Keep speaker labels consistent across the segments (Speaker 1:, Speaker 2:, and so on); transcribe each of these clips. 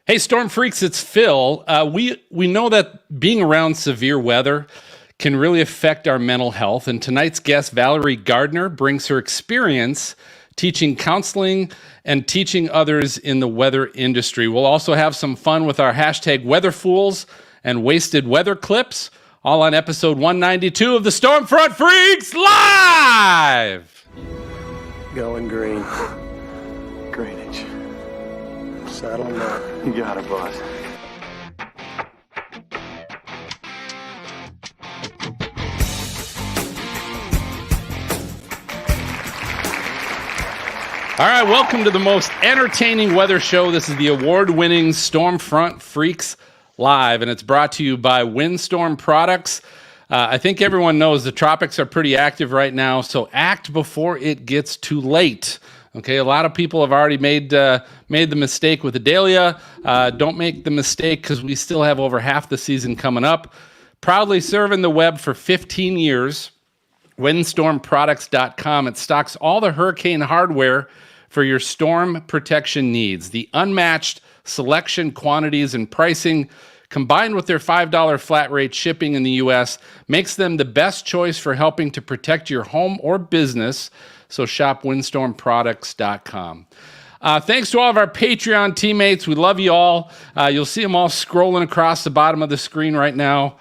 Speaker 1: Hey, Storm Freaks, it's Phil. We know that being around severe weather can really affect our mental health, and tonight's guest, Valarie Gardner, brings her experience teaching counseling and teaching others in the weather industry. We'll also have some fun with our hashtag Weather Fools and Wasted Weather Clips, all on episode 192 of the Stormfront Freaks Live!
Speaker 2: Going green. Greenwich. Saddle up. You got it, boss.
Speaker 1: All right, welcome to the most entertaining weather show. This is the award-winning Stormfront Freaks Live, and it's brought to you by Windstorm Products. I think everyone knows the tropics are pretty active right now, so act before it gets too late. Okay, a lot of people have already made the mistake with Idalia. Don't make the mistake because we still have over half the season coming up. Proudly serving the web for 15 years, windstormproducts.com. It stocks all the hurricane hardware for your storm protection needs. The unmatched selection, quantities, and pricing, combined with their $5 flat rate shipping in the U.S., makes them the best choice for helping to protect your home or business. So shop windstormproducts.com. Thanks to all of our Patreon teammates. We love you all. You'll see them all scrolling across the bottom of the screen right now.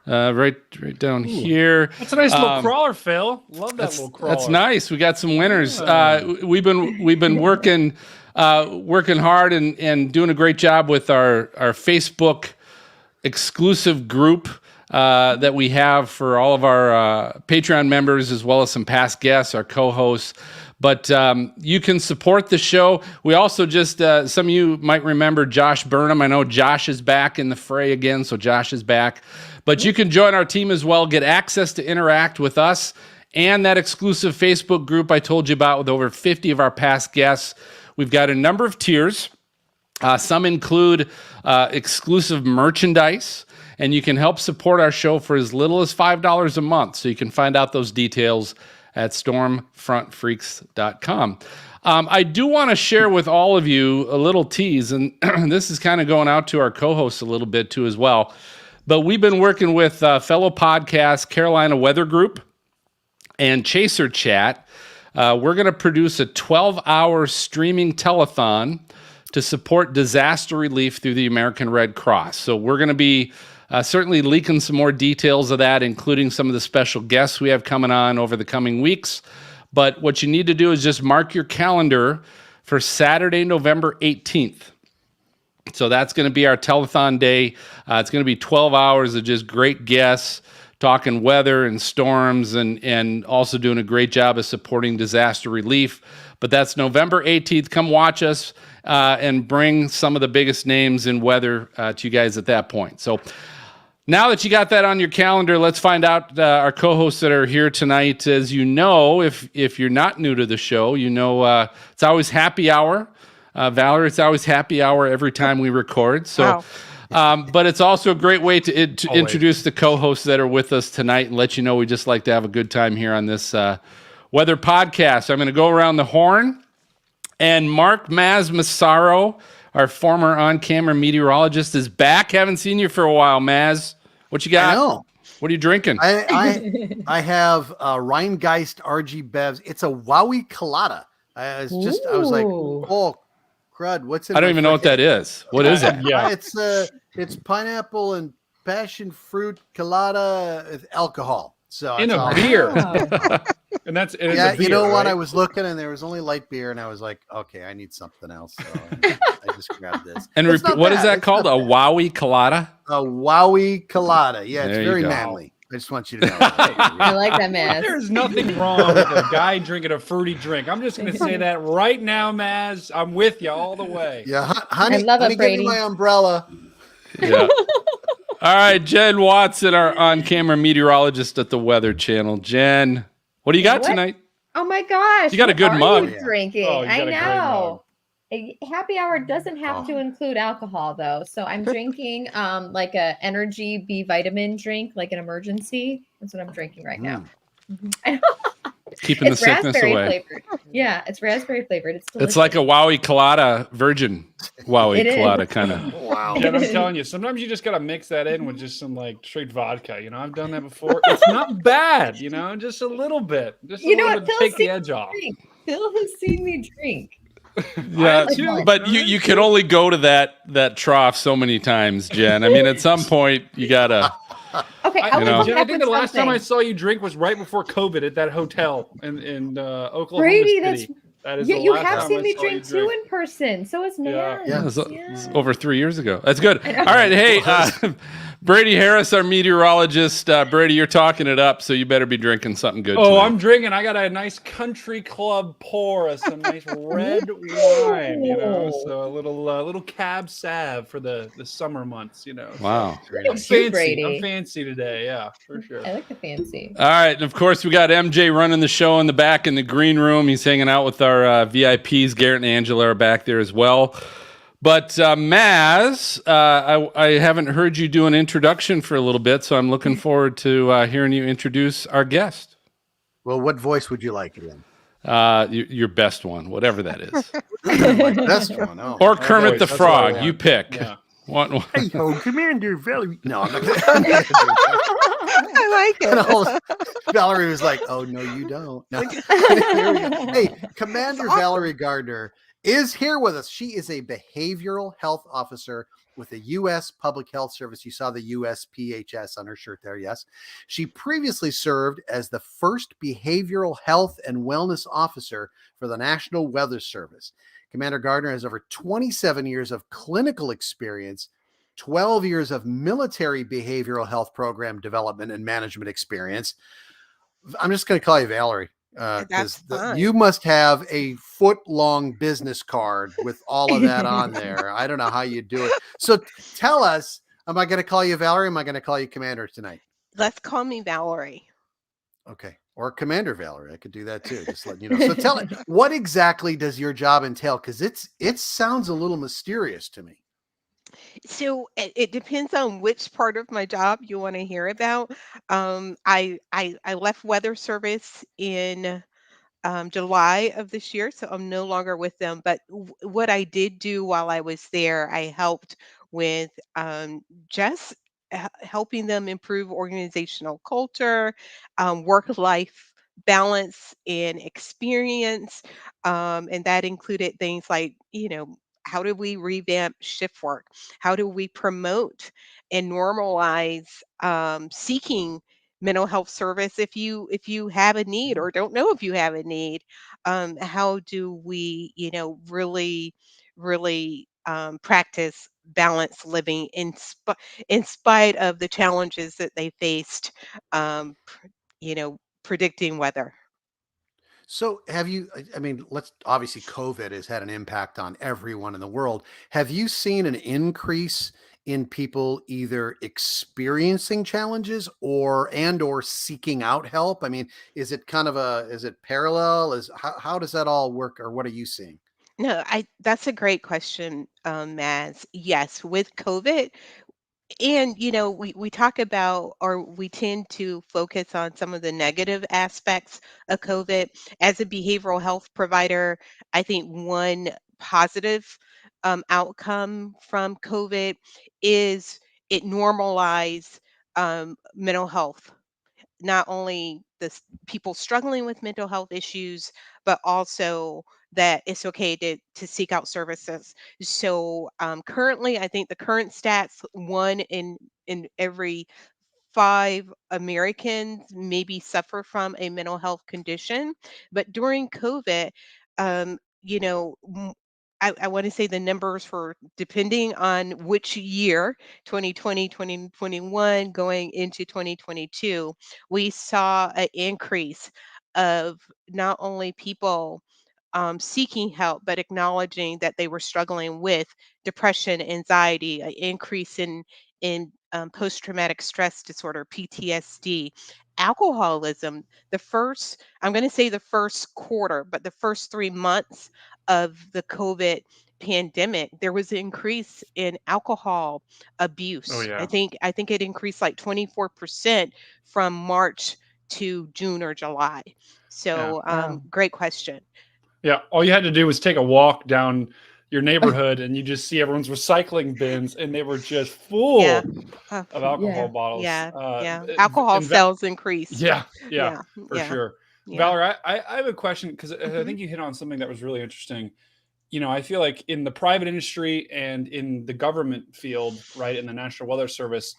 Speaker 1: Right down here.
Speaker 3: That's a nice little crawler, Phil. Love that little crawler.
Speaker 1: That's nice. We got some winners. We've been working hard and doing a great job with our Facebook exclusive group that we have for all of our Patreon members, as well as some past guests, our co-hosts. But you can support the show. We also just, some of you might remember Josh Burnham. I know Josh is back in the fray again, so Josh is back. But you can join our team as well, get access to interact with us and that exclusive Facebook group I told you about with over 50 of our past guests. We've got a number of tiers. Some include exclusive merchandise, and you can help support our show for as little as $5 a month. So you can find out those details at stormfrontfreaks.com. I do want to share with all of you a little tease, and this is kind of going out to our co-hosts a little bit too as well. But we've been working with fellow podcast Carolina Weather Group and Chaser Chat. We're going to produce a 12-hour streaming telethon to support disaster relief through the American Red Cross. So we're going to be certainly leaking some more details of that, including some of the special guests we have coming on over the coming weeks. But what you need to do is just mark your calendar for Saturday, November 18th. So that's going to be our telethon day. It's going to be 12 hours of just great guests talking weather and storms and also doing a great job of supporting disaster relief. But that's November 18th. Come watch us and bring some of the biggest names in weather to you guys at that point. So now that you got that on your calendar, let's find out our co-hosts that are here tonight. As you know, if you're not new to the show, you know it's always happy hour. Valerie, it's always happy hour every time we record. So, wow. But it's also a great way to introduce the co-hosts that are with us tonight and let you know we just like to have a good time here on this weather podcast. I'm going to go around the horn, and Mark Maz Massaro, our former on-camera meteorologist, is back. Haven't seen you for a while, Maz. What you got?
Speaker 4: I know.
Speaker 1: What are you drinking?
Speaker 4: I have Rheingeist RG Bevs. It's a Wowie Colada. I was like, oh, crud, what's in
Speaker 1: I don't even know what that is. What is it?
Speaker 4: Yeah, it's pineapple and passion fruit colada with alcohol. So
Speaker 3: in a beer. And
Speaker 4: yeah,
Speaker 3: a beer,
Speaker 4: you know what?
Speaker 3: right?
Speaker 4: I was looking and there was only light beer, and I was like, okay, I need something else. So I just grabbed this.
Speaker 1: And what is that called? A Wowie Colada?
Speaker 4: A Wowie Colada. Yeah, it's
Speaker 1: There
Speaker 4: very
Speaker 1: you go.
Speaker 4: manly. I just want you to know.
Speaker 5: I like that, Maz.
Speaker 3: There's nothing wrong with a guy drinking a fruity drink. I'm just going to say that right now, Maz. I'm with you all the way.
Speaker 4: Yeah, honey,
Speaker 5: I love it,
Speaker 4: honey, give
Speaker 5: Brady.
Speaker 4: me my umbrella.
Speaker 1: Yeah. All right, Jen Watson, our on-camera meteorologist at the Weather Channel. Jen, what do you got tonight?
Speaker 5: Oh my gosh!
Speaker 1: You got a good
Speaker 5: what
Speaker 1: mug.
Speaker 5: Are you drinking?
Speaker 3: Oh, you got
Speaker 5: I
Speaker 3: a great
Speaker 5: know. A happy hour doesn't have to include alcohol, though. So I'm drinking like a energy B vitamin drink, like an emergency. That's what I'm drinking right now.
Speaker 1: keeping the
Speaker 5: It's
Speaker 1: sickness
Speaker 5: raspberry
Speaker 1: away.
Speaker 5: flavored. Yeah, it's raspberry flavored. It's delicious.
Speaker 1: It's like a Wowie Colada, virgin Wowie
Speaker 5: It is.
Speaker 1: Colada kind of.
Speaker 4: Wow.
Speaker 3: Jen, I'm telling you, sometimes you just gotta mix that in with just some like straight vodka. You know, I've done that before. It's not bad. You know, just a little bit, just a
Speaker 5: You know
Speaker 3: little
Speaker 5: what?
Speaker 3: bit to
Speaker 5: Phil's
Speaker 3: take the
Speaker 5: seen
Speaker 3: edge
Speaker 5: me
Speaker 3: off.
Speaker 5: drink. Phil has seen me drink.
Speaker 1: Yeah,
Speaker 3: too.
Speaker 1: but you can only go to that trough so many times, Jen. I mean, at some point you gotta.
Speaker 5: Okay,
Speaker 3: I,
Speaker 5: I'll
Speaker 1: know.
Speaker 5: come
Speaker 3: Jen, I
Speaker 5: back
Speaker 3: think
Speaker 5: with
Speaker 3: the last time I
Speaker 5: something.
Speaker 3: saw you drink was right before COVID at that hotel in Oklahoma
Speaker 5: Brady,
Speaker 3: City. That is
Speaker 5: Yeah,
Speaker 3: the
Speaker 5: you
Speaker 3: last
Speaker 5: have
Speaker 3: time
Speaker 5: seen
Speaker 3: I
Speaker 5: me
Speaker 3: saw
Speaker 5: drink
Speaker 3: you
Speaker 5: too in person. So is
Speaker 3: Yeah.
Speaker 5: Maz.
Speaker 1: Yeah, it
Speaker 5: Yeah.
Speaker 1: was over 3 years ago. That's good.
Speaker 5: I
Speaker 1: All
Speaker 5: know.
Speaker 1: right, hey, Brady Harris, our meteorologist. Brady, you're talking it up, so you better be drinking something good.
Speaker 3: Oh,
Speaker 1: tonight.
Speaker 3: I'm drinking. I got a nice country club pour of some nice red wine, you know. So a little cab sav for the summer months, you know.
Speaker 1: Wow.
Speaker 3: So
Speaker 4: Very
Speaker 3: I'm
Speaker 4: nice.
Speaker 5: You,
Speaker 3: fancy. I'm
Speaker 5: Brady.
Speaker 3: fancy today. Yeah, for sure.
Speaker 5: I like the fancy.
Speaker 1: All right, and of course we got MJ running the show in the back in the green room. He's hanging out with our VIPs. Garrett and Angela are back there as well. But Maz, I haven't heard you do an introduction for a little bit, so I'm looking forward to hearing you introduce our guest.
Speaker 4: Well, what voice would you like again?
Speaker 1: Your best one, whatever that is,
Speaker 4: My best one. Oh.
Speaker 1: or Kermit
Speaker 3: voice,
Speaker 1: the
Speaker 3: that's what I
Speaker 1: Frog.
Speaker 3: want.
Speaker 1: You pick.
Speaker 3: Yeah.
Speaker 1: One.
Speaker 4: Hey, ho, Commander Valarie. No, I'm not gonna do that.
Speaker 6: I like
Speaker 4: And
Speaker 6: it.
Speaker 4: all of- Valerie was like, "Oh no, you don't." No. Here we go. Hey, Commander Valarie Gardner is here with us. She is a behavioral health officer with the U.S. Public Health Service. You saw the USPHS on her shirt there. Yes, she previously served as the first behavioral health and wellness officer for the National Weather Service. Commander Gardner has over 27 years of clinical experience, 12 years of military behavioral health program development and management experience. I'm just going to call you Valerie
Speaker 6: That's fine.
Speaker 4: you must have a foot-long business card with all of that on there. I don't know how you do it. So tell us, am I going to call you Valerie? Or am I going to call you Commander tonight?
Speaker 6: Let's call me Valerie.
Speaker 4: Okay. Or Commander Valerie. I could do that too. Just letting you know. So tell it, what exactly does your job entail? Because it sounds a little mysterious to me.
Speaker 6: So it depends on which part of my job you want to hear about. I left weather service in July of this year, so I'm no longer with them. But what I did do while I was there, I helped with just helping them improve organizational culture, work-life balance and experience, and that included things like, how do we revamp shift work? How do we promote and normalize seeking mental health service if you have a need or don't know if you have a need? How do we really practice balanced living in spite of the challenges that they faced, predicting weather?
Speaker 4: So have you, I mean, let's obviously COVID has had an impact on everyone in the world. Have you seen an increase in people either experiencing challenges or seeking out help? I mean, is it kind of is it parallel? How does that all work, or what are you seeing?
Speaker 6: No, I that's a great question, Maz. Yes, with COVID, and we talk about, or we tend to focus on some of the negative aspects of COVID. As a behavioral health provider, I think one positive outcome from COVID is it normalized mental health, not only people struggling with mental health issues, but also that it's okay to seek out services. So currently, I think the current stats, one in every five Americans maybe suffer from a mental health condition. But during COVID, um, you know, m- I want to say the numbers for depending on which year, 2020, 2021, going into 2022, we saw an increase of not only people seeking help, but acknowledging that they were struggling with depression, anxiety, an increase in post-traumatic stress disorder, PTSD, alcoholism. I'm going to say the first quarter, but the first 3 months of the COVID pandemic, there was an increase in alcohol
Speaker 3: Oh
Speaker 6: abuse. I
Speaker 3: yeah.
Speaker 6: think I think it increased like 24% from March to June or July.
Speaker 3: Yeah.
Speaker 6: So,
Speaker 5: Wow.
Speaker 6: great question.
Speaker 3: Yeah. All you had to do was take a walk down your neighborhood and you just see everyone's recycling bins and they were just
Speaker 6: Yeah.
Speaker 3: full
Speaker 6: Uh,
Speaker 3: of alcohol
Speaker 5: Yeah.
Speaker 3: bottles.
Speaker 6: yeah. Yeah. Alcohol
Speaker 3: And
Speaker 6: sales increased.
Speaker 3: yeah, yeah,
Speaker 6: Yeah.
Speaker 3: for
Speaker 6: Yeah.
Speaker 3: sure.
Speaker 6: Yeah.
Speaker 3: Valerie, I have a question because I
Speaker 6: Hmm.
Speaker 3: think you hit on something that was really interesting. I feel like in the private industry and in the government field, right, in the National Weather Service,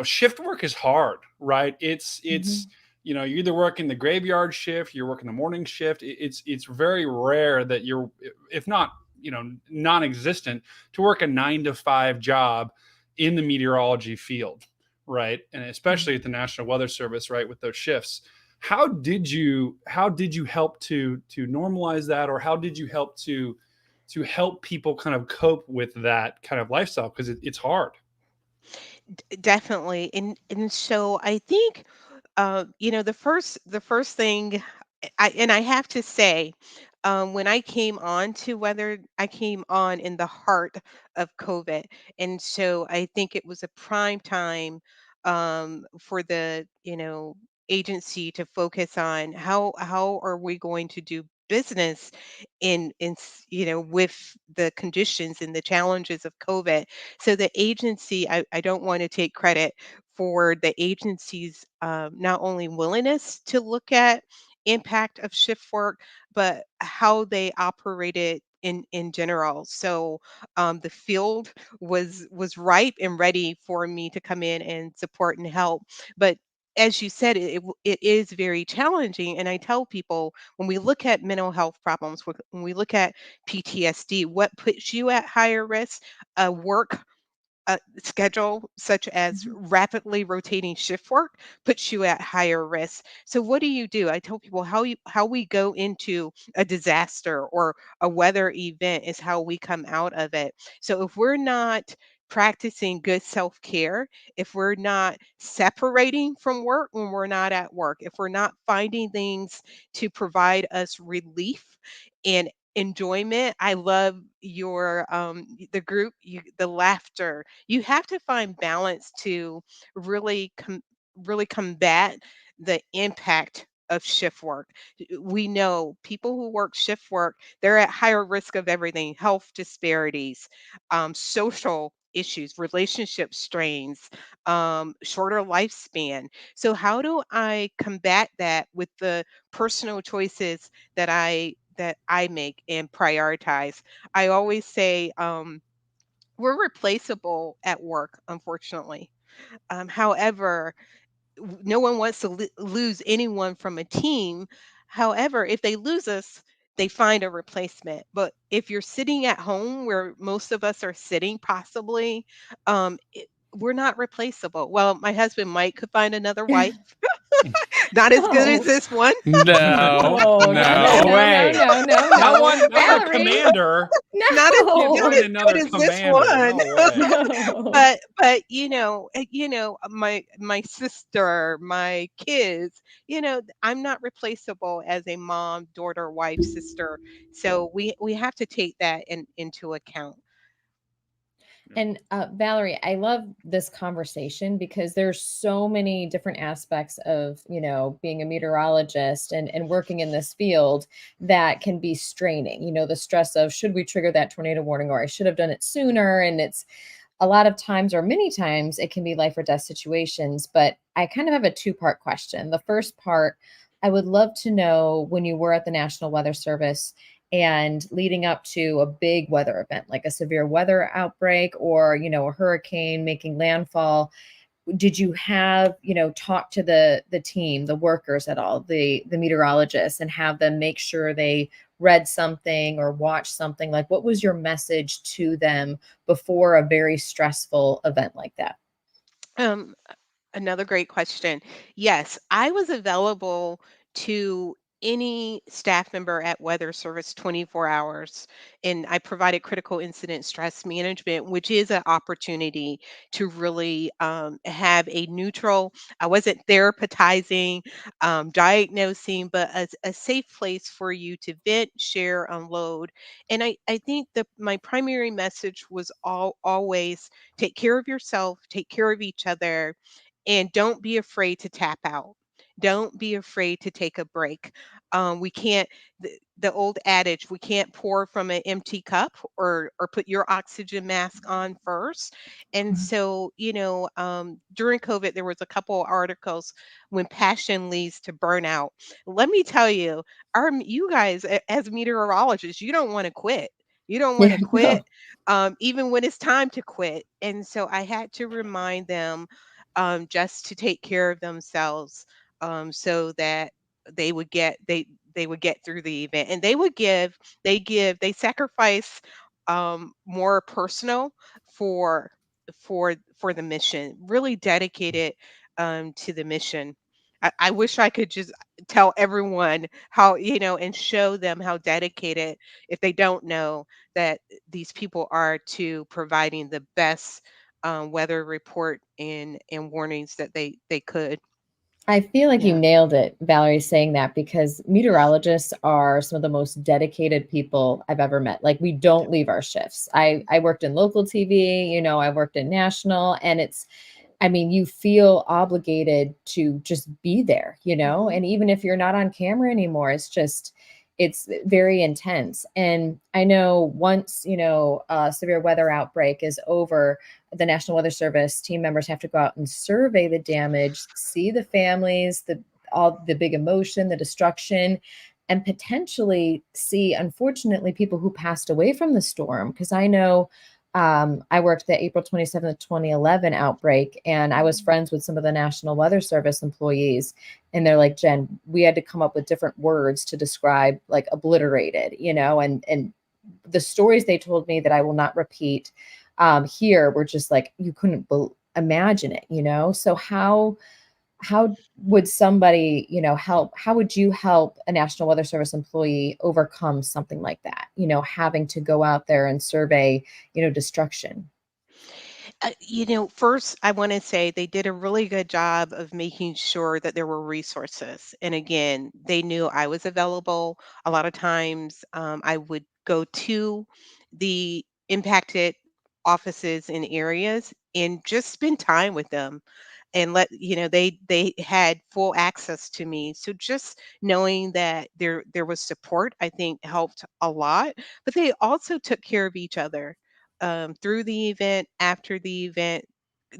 Speaker 3: shift work is hard, right? It's
Speaker 5: Mhm.
Speaker 3: you either work in the graveyard shift, you're working the morning shift. It's very rare that you're, if not, non-existent, to work a 9 to 5 job in the meteorology field, right? And especially at the National Weather Service, right, with those shifts. How did you help to normalize that, or how did you help to help people kind of cope with that kind of lifestyle, because it's hard.
Speaker 6: Definitely. And so I think the first thing I have to say, when I came on to weather, I came on in the heart of COVID. And so I think it was a prime time for the agency to focus on how are we going to do business with the conditions and the challenges of COVID. So the agency, I don't want to take credit for the agency's not only willingness to look at impact of shift work, but how they operated in general. So the field was ripe and ready for me to come in and support and help. But as you said, it is very challenging. And I tell people, when we look at mental health problems, when we look at PTSD, what puts you at higher risk? Work schedule such as
Speaker 5: Mhm.
Speaker 6: rapidly rotating shift work puts you at higher risk. So what do? I tell people how we go into a disaster or a weather event is how we come out of it. So if we're not practicing good self-care, if we're not separating from work when we're not at work, if we're not finding things to provide us relief and enjoyment. I love your the group, the laughter. You have to find balance to really really combat the impact of shift work. We know people who work shift work, they're at higher risk of everything: health disparities, social issues, relationship strains, shorter lifespan. So how do I combat that with the personal choices that I make and prioritize? I always say, we're replaceable at work, unfortunately. However, no one wants to lose anyone from a team. However, if they lose us, they find a replacement. But if you're sitting at home, where most of us are sitting, possibly, we're not replaceable. Well, my husband Mike could find another wife, not as good as
Speaker 5: No.
Speaker 6: this one.
Speaker 1: No,
Speaker 5: No, no, no,
Speaker 3: No
Speaker 1: no.
Speaker 5: no, no,
Speaker 3: way.
Speaker 5: no, no,
Speaker 3: Not
Speaker 5: no.
Speaker 3: one, not a
Speaker 5: Valerie,
Speaker 3: commander.
Speaker 6: Not as
Speaker 3: Can't
Speaker 6: not
Speaker 3: find
Speaker 5: no,
Speaker 6: as good
Speaker 3: another
Speaker 6: as this
Speaker 3: commander.
Speaker 6: one.
Speaker 3: No way.
Speaker 5: no.
Speaker 6: But my sister, my kids, I'm not replaceable as a mom, daughter, wife, sister. So we have to take that into account.
Speaker 5: And Valerie, I love this conversation because there's so many different aspects of, being a meteorologist and working in this field that can be straining. The stress of should we trigger that tornado warning, or I should have done it sooner. And it's a lot of times, or many times, it can be life or death situations. But I kind of have a two-part question. The first part, I would love to know, when you were at the National Weather Service and leading up to a big weather event, like a severe weather outbreak, or, a hurricane making landfall, did you have, talk to the team, the workers at all, the meteorologists, and have them make sure they read something or watched something? Like, what was your message to them before a very stressful event like that?
Speaker 6: Um, Another great question. Yes, I was available to any staff member at Weather Service 24 hours, and I provided critical incident stress management, which is an opportunity to really have a neutral, I wasn't therapizing, diagnosing, but a safe place for you to vent, share, unload. And I think that my primary message was always take care of yourself, take care of each other, and don't be afraid to tap out. Don't be afraid to take a break. We can't, the old adage, we can't pour from an empty cup, or put your oxygen mask on first. And so, during COVID, there was a couple articles when passion leads to burnout. Let me tell you, you guys, as meteorologists, you don't want to quit. You don't want
Speaker 5: Yeah,
Speaker 6: to quit,
Speaker 5: no.
Speaker 6: even when it's time to quit. And so I had to remind them, just to take care of themselves, so that they would get they would get through the event, and they sacrifice, more personal for for the mission, really dedicated, to the mission. I wish I could just tell everyone how, and show them how dedicated, if they don't know, that these people are to providing the best, weather report and warnings that they could.
Speaker 5: I feel like you
Speaker 6: Yeah.
Speaker 5: nailed it, Valerie, saying that, because meteorologists are some of the most dedicated people I've ever met. Like, we don't leave our shifts. I worked in local TV, I worked in national, and I mean, you feel obligated to just be there,
Speaker 6: Mhm.
Speaker 5: and even if you're not on camera anymore, it's very intense. And I know once, a severe weather outbreak is over, the National Weather Service team members have to go out and survey the damage, see the families, all the big emotion, the destruction, and potentially see, unfortunately, people who passed away from the storm. Because I know I worked the April 27th, 2011 outbreak, and I was friends with some of the National Weather Service employees. And they're like, Jen, we had to come up with different words to describe like obliterated, and the stories they told me that I will not repeat here were just like, you couldn't imagine it, So how would somebody, help? How would you help a National Weather Service employee overcome something like that? Having to go out there and survey, destruction.
Speaker 6: First, I want to say they did a really good job of making sure that there were resources. And again, they knew I was available. A lot of times, I would go to the impacted offices and areas and just spend time with them, and they had full access to me. So just knowing that there was support, I think, helped a lot. But they also took care of each other, through the event, after the event,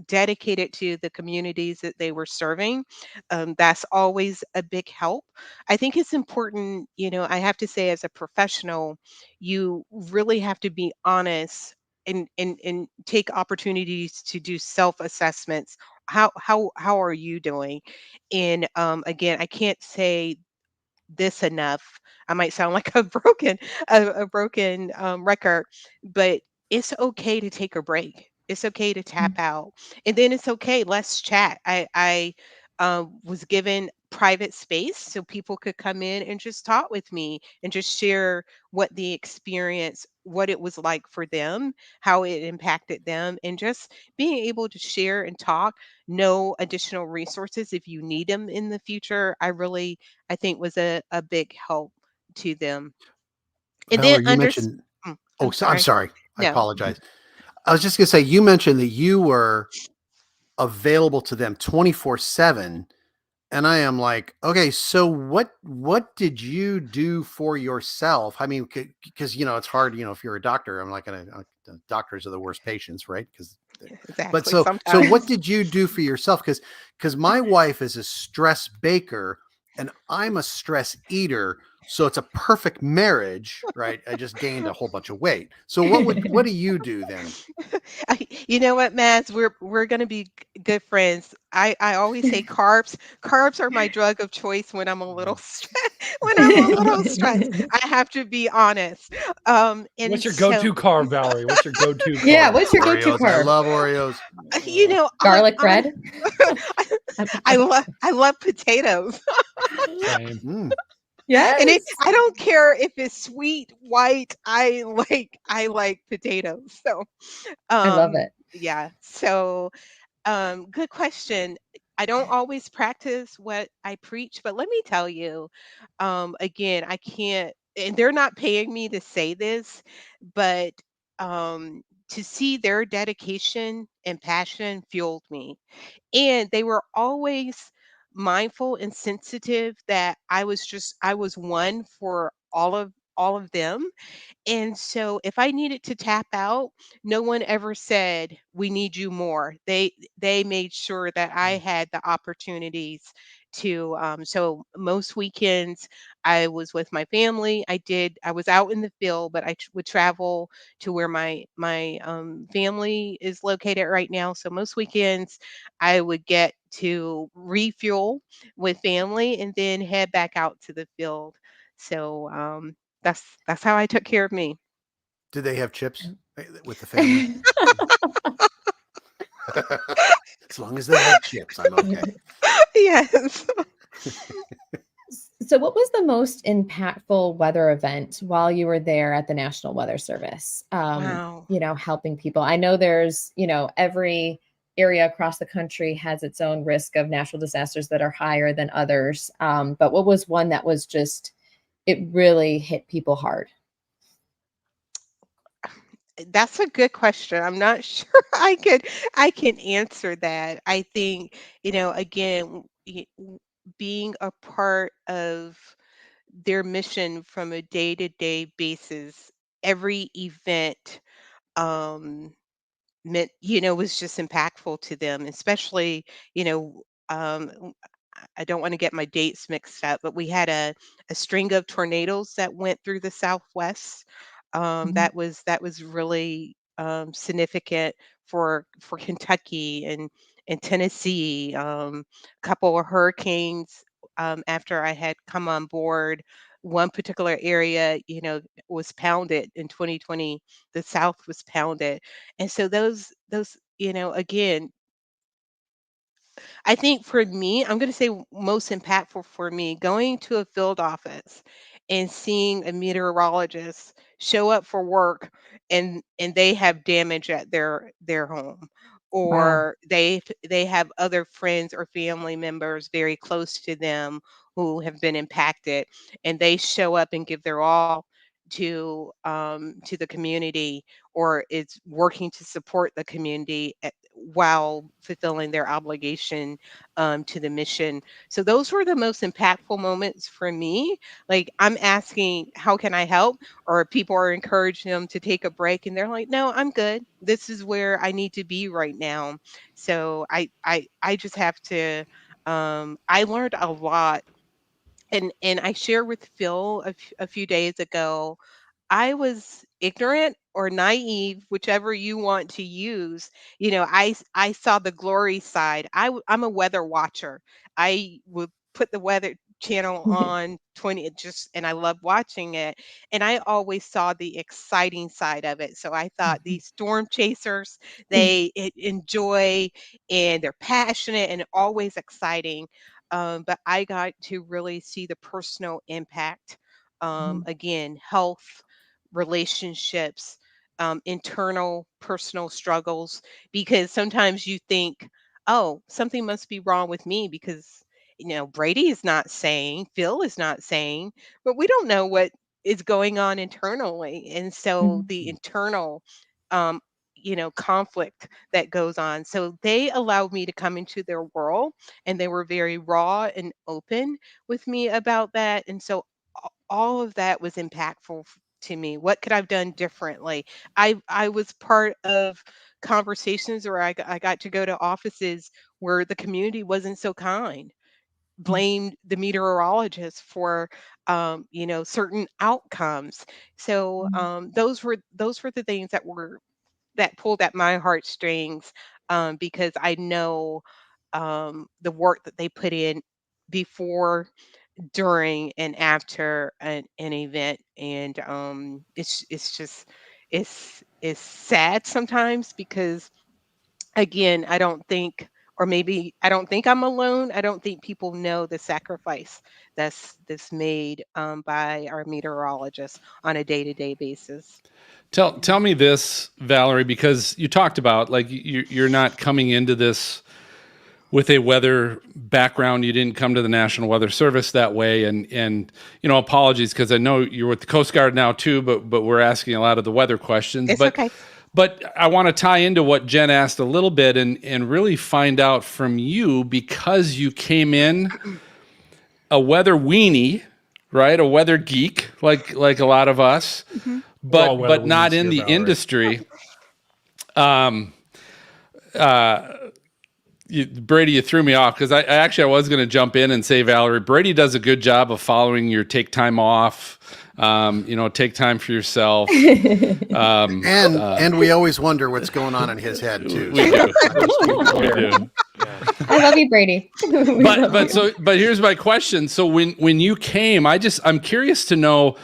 Speaker 6: dedicated to the communities that they were serving. That's always a big help. I think it's important, I have to say, as a professional, you really have to be honest, and take opportunities to do self-assessments. How are you doing? And again, I can't say this enough. I might sound like a broken record, but it's okay to take a break. It's okay to tap out, and then it's okay. Let's chat. I was given private space so people could come in and just talk with me and just share what it was like for them, how it impacted them, and just being able to share and talk. No additional resources if you need them in the future. I think was a big help to them. And then
Speaker 4: Valerie, you mentioned. Oh,
Speaker 6: I'm
Speaker 4: so, I'm
Speaker 6: sorry.
Speaker 4: sorry. I
Speaker 6: No.
Speaker 4: apologize. I was just gonna say you mentioned that you were available to them 24/7. And I am like, okay, so what did you do for yourself? I mean, because it's hard, if you're a doctor. I'm not gonna. Doctors are the worst patients, right? But
Speaker 6: Exactly,
Speaker 4: so what
Speaker 6: sometimes.
Speaker 4: did you do for yourself? Because my wife is a stress baker and I'm a stress eater, so it's a perfect marriage, right? I just gained a whole bunch of weight. So what do you do then?
Speaker 6: You know what, Mads? We're gonna be good friends. I always say carbs are my drug of choice when I'm a little when I'm a little stressed. I have to be honest. And
Speaker 3: What's your
Speaker 6: so
Speaker 3: go-to carb, Valerie? What's your go-to
Speaker 5: Yeah,
Speaker 3: carb?
Speaker 5: what's your go-to
Speaker 4: Oreos. I
Speaker 5: carb?
Speaker 4: love Oreos.
Speaker 5: Garlic
Speaker 6: I
Speaker 5: bread?
Speaker 6: I love potatoes.
Speaker 3: Same.
Speaker 4: Mm.
Speaker 6: And
Speaker 5: Yes.
Speaker 6: I don't care if it's sweet, white. I like potatoes. So,
Speaker 5: I love
Speaker 6: um,
Speaker 5: it.
Speaker 6: yeah. So, good question. I don't always practice what I preach, but let me tell you, again, I can't, and they're not paying me to say this, but to see their dedication and passion fueled me. And they were always mindful and sensitive that I was one for all of them. And so if I needed to tap out, no one ever said, "We need you more." They made sure that I had the opportunities to so most weekends I was with my family. I was out in the field, but would travel to where my family is located right now. So most weekends I would get to refuel with family and then head back out to the field. So that's how I took care of me.
Speaker 4: Did they have chips with the family? As long as they had chips, I'm okay.
Speaker 6: Yes.
Speaker 5: So, what was the most impactful weather event while you were there at the National Weather Service?
Speaker 6: Wow.
Speaker 5: Helping people. I know there's, every area across the country has its own risk of natural disasters that are higher than others. But what was one that was just, it really hit people hard?
Speaker 6: That's a good question. I'm not sure I can answer that. I think, again, being a part of their mission from a day-to-day basis, every event um meant, was just impactful to them, especially, you know, I don't want to get my dates mixed up, but we had a string of tornadoes that went through the Southwest.
Speaker 5: Mhm.
Speaker 6: That was really significant for Kentucky and Tennessee. A couple of hurricanes after I had come on board. One particular area, was pounded in 2020. The South was pounded, and so those again, I think for me, I'm going to say most impactful for me, going to a field office and seeing a meteorologist show up for work and they have damage at their home,
Speaker 5: Wow.
Speaker 6: or they have other friends or family members very close to them who have been impacted, and they show up and give their all to the community, or it's working to support the community while fulfilling their obligation to the mission. So those were the most impactful moments for me. Like, I'm asking, how can I help? Or people are encouraging them to take a break, and they're like, no, I'm good. This is where I need to be right now. So I just have to. I learned a lot, and I shared with Phil a few days ago. I was ignorant or naive, whichever you want to use. I saw the glory side. I'm a weather watcher. I would put the weather channel on 20, and I love watching it. And I always saw the exciting side of it. So I thought these storm chasers, enjoy, and they're passionate and always exciting. But I got to really see the personal impact, again, health, relationships, internal personal struggles, because sometimes you think, oh, something must be wrong with me because, Brady is not saying, Phil is not saying, but we don't know what is going on internally. And so
Speaker 5: Mhm.
Speaker 6: the internal, um, conflict that goes on. So they allowed me to come into their world, and they were very raw and open with me about that. And so all of that was impactful to me. What could I've done differently? I was part of conversations where I got to go to offices where the community wasn't so kind, blamed the meteorologist for certain outcomes. So those were the things that pulled at my heartstrings, because I know the work that they put in before, during, and after an event. And it's just it's sad sometimes, because again, I don't think, or maybe I don't think I'm alone. I don't think people know the sacrifice that's made by our meteorologists on a day-to-day basis.
Speaker 1: Tell me this, Valerie, because you talked about like you're not coming into this with a weather background. You didn't come to the National Weather Service that way, and apologies, because I know you're with the Coast Guard now too, but we're asking a lot of the weather questions.
Speaker 6: It's
Speaker 1: But
Speaker 6: okay.
Speaker 1: But I want to tie into what Jen asked a little bit and really find out from you, because you came in a weather weenie, right? A weather geek, like a lot of us,
Speaker 6: Mhm.
Speaker 3: We're all weather
Speaker 1: but not
Speaker 3: weenies
Speaker 1: in
Speaker 3: here,
Speaker 1: the
Speaker 3: Valerie.
Speaker 1: industry. Um, Brady, you threw me off because I was going to jump in and say, Valerie, Brady does a good job of following your take time off. Take time for yourself.
Speaker 4: And we always wonder what's going on in his head too.
Speaker 1: We do. We
Speaker 3: Clear.
Speaker 1: do.
Speaker 5: I love you, Brady. We love you.
Speaker 1: But here's my question. So when you came, I'm curious to know,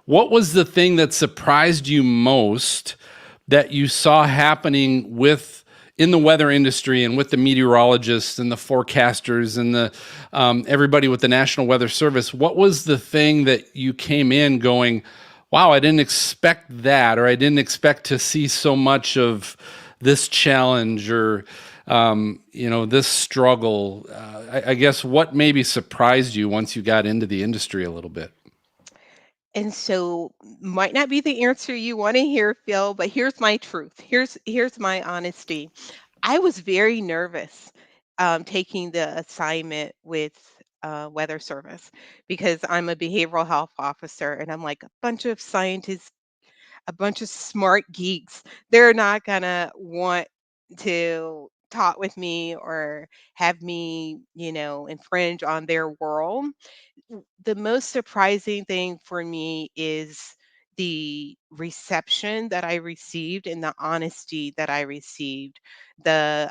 Speaker 1: what was the thing that surprised you most that you saw happening in the weather industry and with the meteorologists and the forecasters and the everybody with the National Weather Service? What was the thing that you came in going, wow, I didn't expect that, or I didn't expect to see so much of this challenge, or this struggle? I guess what maybe surprised you once you got into the industry a little bit?
Speaker 6: And so might not be the answer you want to hear, Phil, but here's my truth. Here's my honesty. I was very nervous taking the assignment with Weather Service because I'm a behavioral health officer and I'm like a bunch of scientists, a bunch of smart geeks. They're not gonna want to talk with me or have me, infringe on their world. The most surprising thing for me is the reception that I received and the honesty that I received, the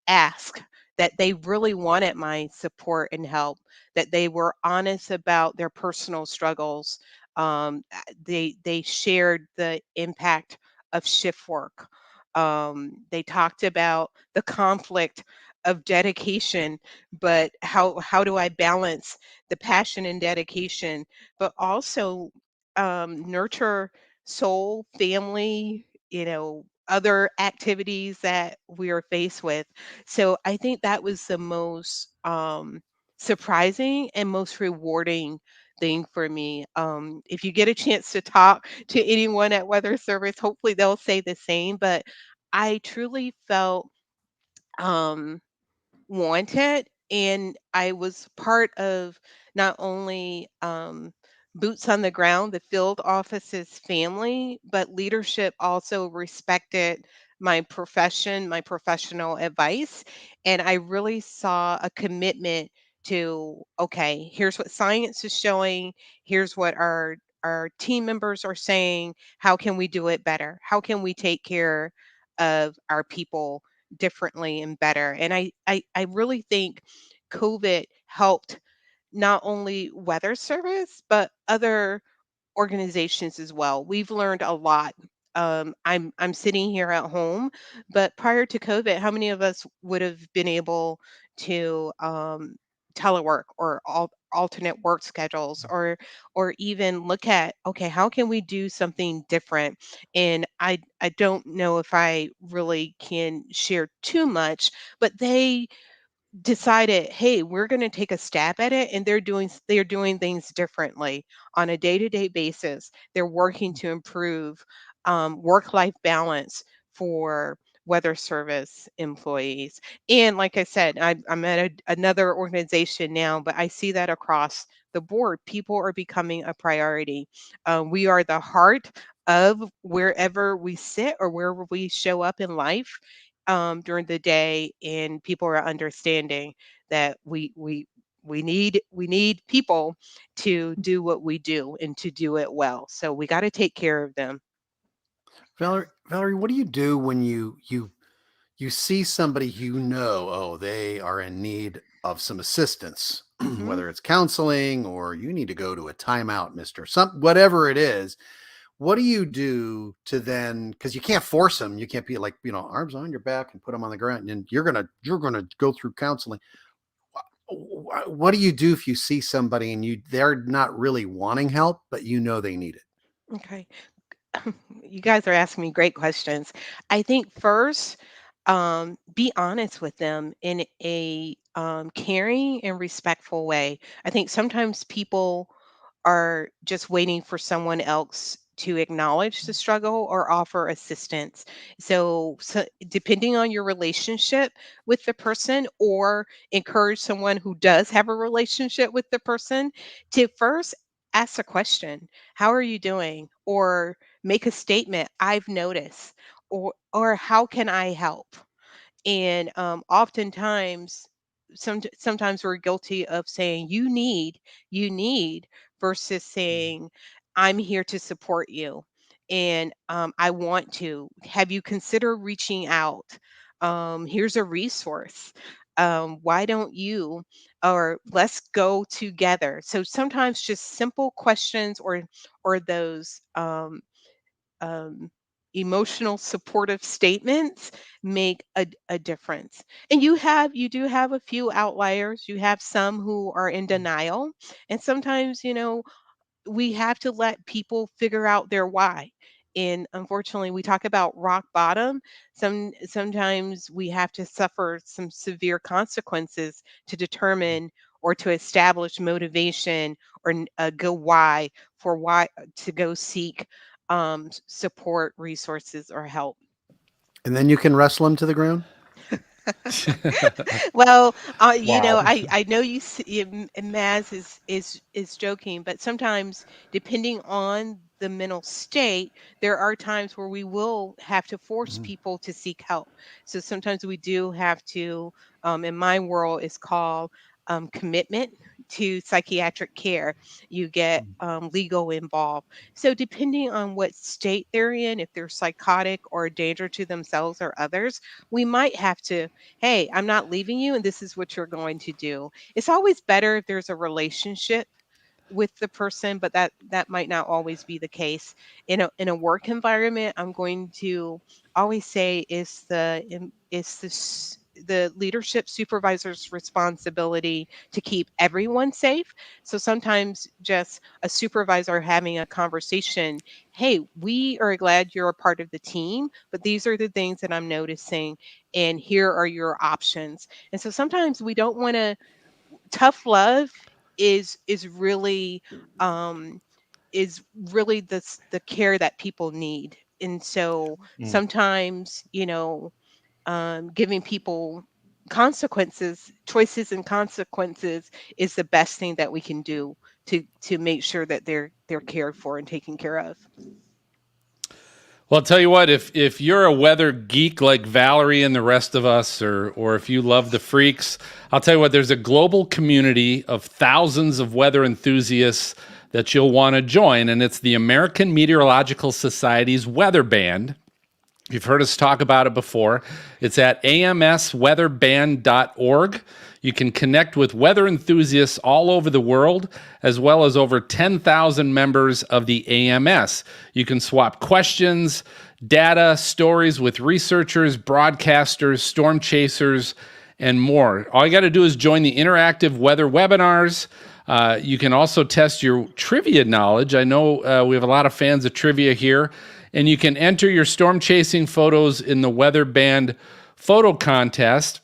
Speaker 6: ask that they really wanted my support and help, that they were honest about their personal struggles. They shared the impact of shift work. They talked about the conflict of dedication, but how do I balance the passion and dedication, but also nurture soul, family, other activities that we are faced with. So I think that was the most surprising and most rewarding thing for me. If you get a chance to talk to anyone at Weather Service, hopefully they'll say the same. But I truly felt um, wanted. And I was part of not only boots on the ground, the field office's family, but leadership also respected my profession, my professional advice. And I really saw a commitment to, okay, here's what science is showing, here's what our team members are saying, how can we do it better? How can we take care of our people differently and better? And I really think COVID helped not only weather service, but other organizations as well. We've learned a lot. I'm sitting here at home, but prior to COVID, how many of us would have been able to telework or alternate work schedules, or even look at, okay, how can we do something different? And I don't know if I really can share too much, but they decided, hey, we're going to take a stab at it, and they're doing things differently on a day-to-day basis. They're working to improve work-life balance for weather service employees. And like I said, I'm at another organization now, but I see that across the board people are becoming a priority. We are the heart of wherever we sit or wherever we show up in life during the day, and people are understanding that we need people to do what we do and to do it well. So we got to take care of them.
Speaker 4: Valerie, what do you do when you see somebody, oh, they are in need of some assistance,
Speaker 6: Mhm.
Speaker 4: whether it's counseling or you need to go to a timeout, mister, whatever it is. What do you do to then, because you can't force them, you can't be like, arms on your back and put them on the ground, and you're gonna go through counseling. What do you do if you see somebody and they're not really wanting help, but they need it?
Speaker 6: Okay. You guys are asking me great questions. I think first, be honest with them in a caring and respectful way. I think sometimes people are just waiting for someone else to acknowledge the struggle or offer assistance. So depending on your relationship with the person, or encourage someone who does have a relationship with the person to first ask a question. How are you doing? Or make a statement, I've noticed, or how can I help? And oftentimes, sometimes we're guilty of saying you need versus saying I'm here to support you, and I want to. Have you considered reaching out? Here's a resource. Why don't you? Or let's go together. So sometimes just simple questions, or those um, emotional supportive statements make a difference. And you do have a few outliers. You have some who are in denial, and sometimes, we have to let people figure out their why. And unfortunately, we talk about rock bottom. Sometimes we have to suffer some severe consequences to determine or to establish motivation, or go why, for why to go seek support, resources, or help.
Speaker 4: And then you can wrestle him to the ground.
Speaker 6: Well,
Speaker 1: Wow.
Speaker 6: I know Maz is joking, but sometimes, depending on the mental state, there are times where we will have to force people to seek help. So sometimes we do have to. In my world, is called commitment to psychiatric care. You get legal involved. So depending on what state they're in, if they're psychotic or a danger to themselves or others, we might have to, hey, I'm not leaving you, and this is what you're going to do. It's always better if there's a relationship with the person, but that might not always be the case. In a work environment, I'm going to always say the leadership supervisor's responsibility to keep everyone safe. So sometimes just a supervisor having a conversation, hey, we are glad you're a part of the team, but these are the things that I'm noticing, and here are your options. And so sometimes we don't want to. Tough love is really um the care that people need. And so sometimes, giving people choices and consequences is the best thing that we can do to make sure that they're cared for and taken care of.
Speaker 1: Well, I'll tell you what, if you're a weather geek like Valerie and the rest of us, or if you love the freaks, I'll tell you what, there's a global community of thousands of weather enthusiasts that you'll want to join, and it's the American Meteorological Society's Weather Band. You've heard us talk about it before. It's at amsweatherband.org. You can connect with weather enthusiasts all over the world, as well as over 10,000 members of the AMS. You can swap questions, data, stories with researchers, broadcasters, storm chasers, and more. All you got to do is join the interactive weather webinars. You can also test your trivia knowledge. I know we have a lot of fans of trivia here. And you can enter your storm chasing photos in the Weather Band photo contest.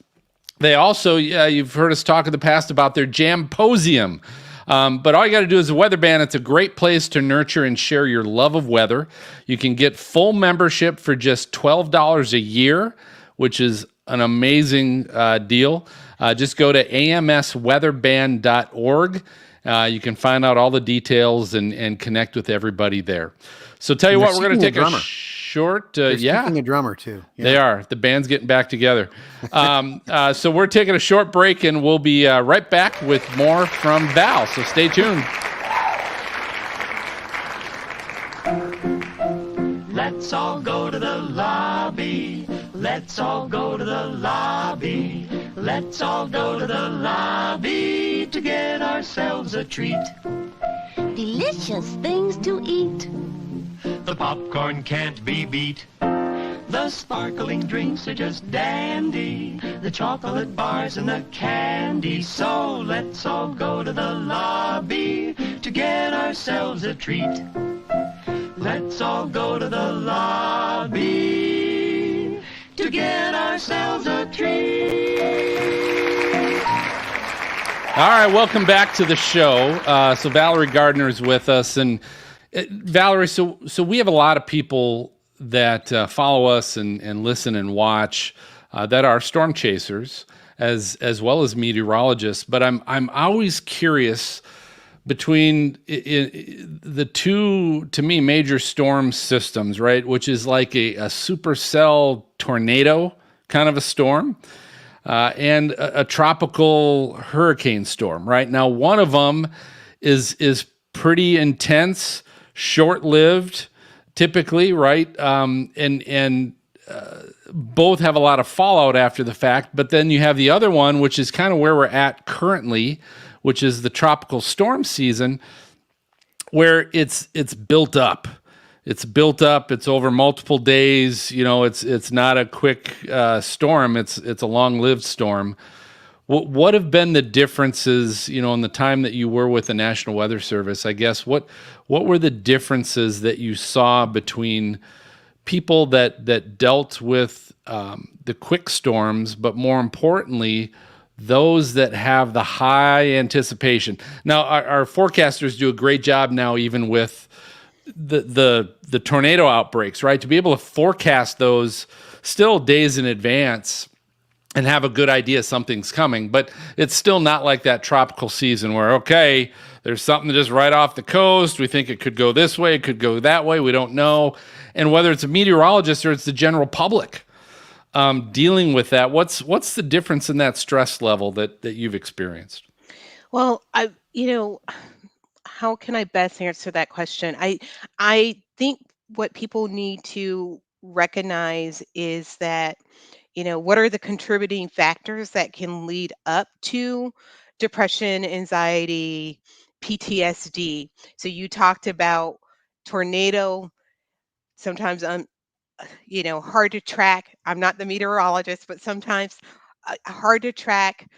Speaker 1: They also, you've heard us talk in the past about their Jamposium. But all you got to do is the Weather Band. It's a great place to nurture and share your love of weather. You can get full membership for just $12 a year, which is an amazing deal. Just go to amsweatherband.org. You can find out all the details and connect with everybody there. So tell you what, we're going to take a short,
Speaker 4: Seeking a drummer too. Yeah.
Speaker 1: They are. The band's getting back together. So we're taking a short break, and we'll be right back with more from Val. So stay tuned.
Speaker 7: Let's all go to the lobby. Let's all go to the lobby. Let's all go to the lobby to get ourselves a treat.
Speaker 8: Delicious things to eat.
Speaker 7: The popcorn can't be beat. The sparkling drinks are just dandy. The chocolate bars and the candy. So let's all go to the lobby to get ourselves a treat. Let's all go to the lobby to get ourselves a treat.
Speaker 1: All right, welcome back to the show. So Valarie Gardner is with us, and Valerie, so we have a lot of people that follow us and listen and watch that are storm chasers as well as meteorologists. But I'm always curious between the two, to me, major storm systems, right? Which is like a supercell tornado kind of a storm, and a tropical hurricane storm, right? Now, one of them is pretty intense, short-lived, typically, right? And both have a lot of fallout after the fact. But then you have the other one, which is kind of where we're at currently, which is the tropical storm season, where it's built up. It's built up. It's over multiple days. It's not a quick storm. It's a long-lived storm. What have been the differences, in the time that you were with the National Weather Service? I guess what were the differences that you saw between people that dealt with the quick storms, but more importantly, those that have the high anticipation? Now, our forecasters do a great job now, even with the tornado outbreaks, right? To be able to forecast those still days in advance and have a good idea something's coming. But it's still not like that tropical season where, okay, there's something just right off the coast. We think it could go this way, it could go that way. We don't know. And whether it's a meteorologist or it's the general public dealing with that, what's the difference in that stress level that you've experienced?
Speaker 6: Well, how can I best answer that question? I think what people need to recognize is that, what are the contributing factors that can lead up to depression, anxiety, PTSD? So you talked about tornado, sometimes hard to track. I'm not the meteorologist, but sometimes hard to track,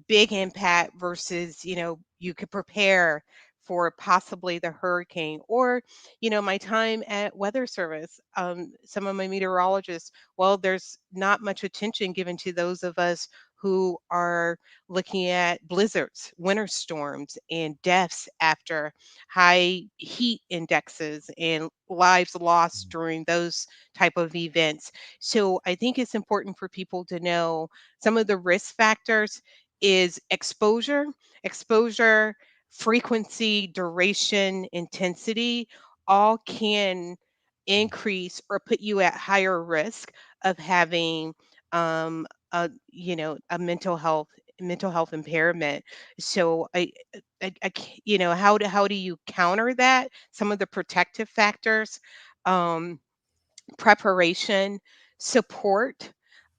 Speaker 6: big impact versus, you could prepare for possibly the hurricane. Or, my time at Weather Service, some of my meteorologists, well, there's not much attention given to those of us who are looking at blizzards, winter storms, and deaths after high heat indexes and lives lost during those type of events. So I think it's important for people to know some of the risk factors is exposure, frequency, duration, intensity, all can increase or put you at higher risk of having a mental health impairment. So how do you counter that? Some of the protective factors, um, preparation, support,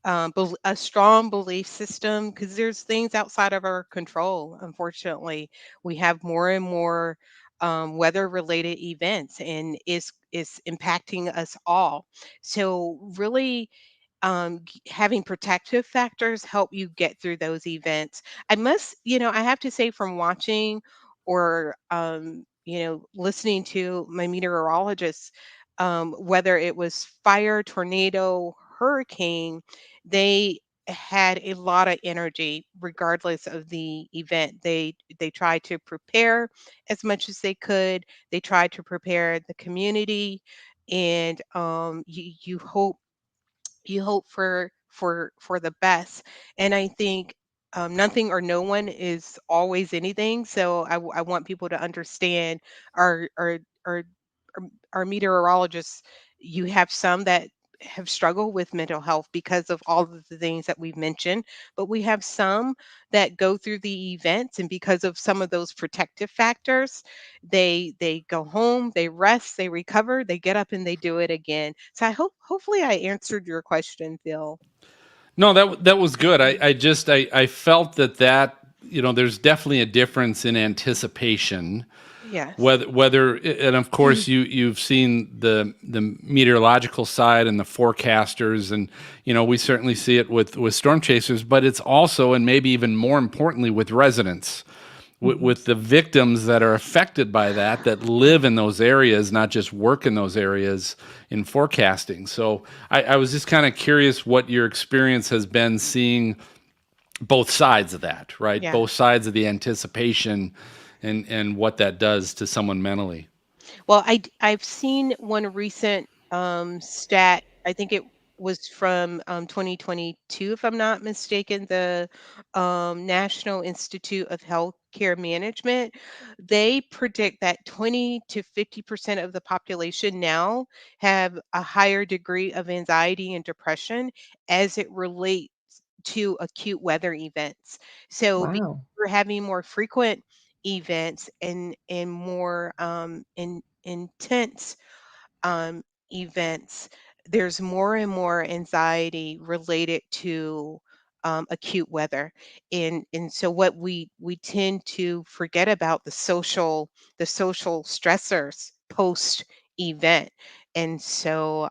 Speaker 6: a strong belief system, because there's things outside of our control. Unfortunately, we have more and more weather-related events, and is impacting us all. So really, having protective factors help you get through those events. I have to say, from watching or listening to my meteorologists, whether it was fire, tornado, hurricane, they had a lot of energy regardless of the event. They tried to prepare as much as they could. They tried to prepare the community, and you hope for the best. And I think nothing or no one is always anything. So I want people to understand our our our our meteorologists. You have some that have struggled with mental health because of all of the things that we've mentioned, but we have some that go through the events, and because of some of those protective factors, they go home, they rest, they recover, they get up and they do it again. So hopefully I answered your question, Phil.
Speaker 1: No, that was good. I felt that there's definitely a difference in anticipation.
Speaker 6: Yes.
Speaker 1: Whether and of course you've seen the meteorological side and the forecasters, and we certainly see it with storm chasers, but it's also, and maybe even more importantly, with residents, with the victims that are affected by that live in those areas, not just work in those areas in forecasting. So I was just kind of curious what your experience has been seeing both sides of that, right?
Speaker 6: Yeah.
Speaker 1: Both sides of the anticipation and what that does to someone mentally.
Speaker 6: Well, I've seen one recent stat. I think it was from 2022, if I'm not mistaken. The National Institute of Healthcare Management, they predict that 20 to 50% of the population now have a higher degree of anxiety and depression as it relates to acute weather events. So because
Speaker 5: Wow.
Speaker 6: we're having more frequent events and more intense um, events, there's more and more anxiety related to acute weather, and so what we tend to forget about the social stressors post event, and so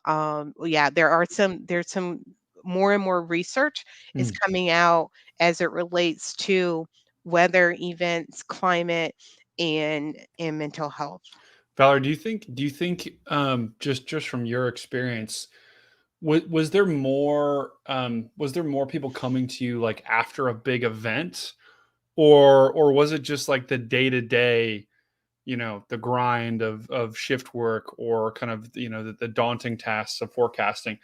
Speaker 6: yeah, there's some more and more research is
Speaker 1: Hmm.
Speaker 6: coming out as it relates to weather events, climate, and mental health.
Speaker 3: Valerie, do you think just from your experience, was there more people coming to you like after a big event, or was it just like the day to day, the grind of shift work, or kind of, the daunting tasks of forecasting?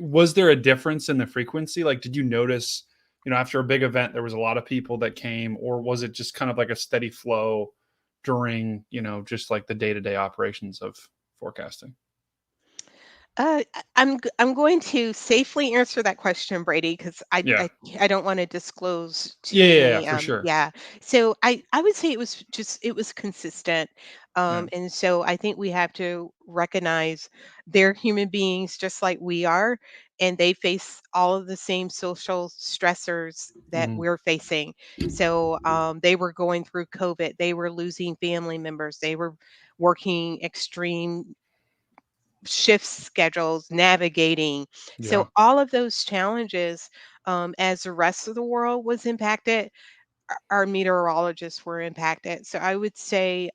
Speaker 3: Was there a difference in the frequency? Like, did you notice, after a big event, there was a lot of people that came, or was it just kind of like a steady flow during, just like the day to day operations of forecasting?
Speaker 6: I'm going to safely answer that question, Brady, because
Speaker 3: Yeah.
Speaker 6: I don't want to disclose
Speaker 3: Yeah,
Speaker 6: too
Speaker 3: yeah, yeah,
Speaker 6: many.
Speaker 3: for sure.
Speaker 6: Yeah, so I would say it was consistent,
Speaker 3: Yeah.
Speaker 6: and so I think we have to recognize they're human beings just like we are, and they face all of the same social stressors that
Speaker 3: Mhm.
Speaker 6: we're facing. So they were going through COVID, they were losing family members, they were working extreme shift schedules, navigating.
Speaker 3: Yeah.
Speaker 6: So all of those challenges, as the rest of the world was impacted, our meteorologists were impacted. So I would say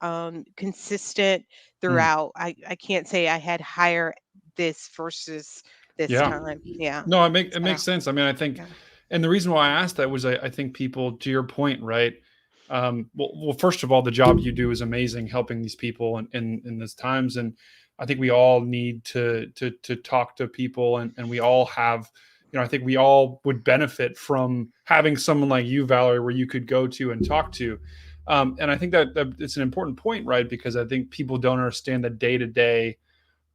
Speaker 6: consistent
Speaker 3: Mm.
Speaker 6: throughout. I can't say I had higher this versus this
Speaker 3: Yeah.
Speaker 6: time. Yeah.
Speaker 3: No, it
Speaker 6: So
Speaker 3: makes sense. I mean, I think,
Speaker 6: yeah.
Speaker 3: and the reason why I asked that was I think people, to your point, right? Well, first of all, the job you do is amazing, helping these people in these times, and I think we all need to talk to people, and we all have, I think we all would benefit from having someone like you, Valerie, where you could go to and talk to. And I think that it's an important point, right? Because I think people don't understand the day to day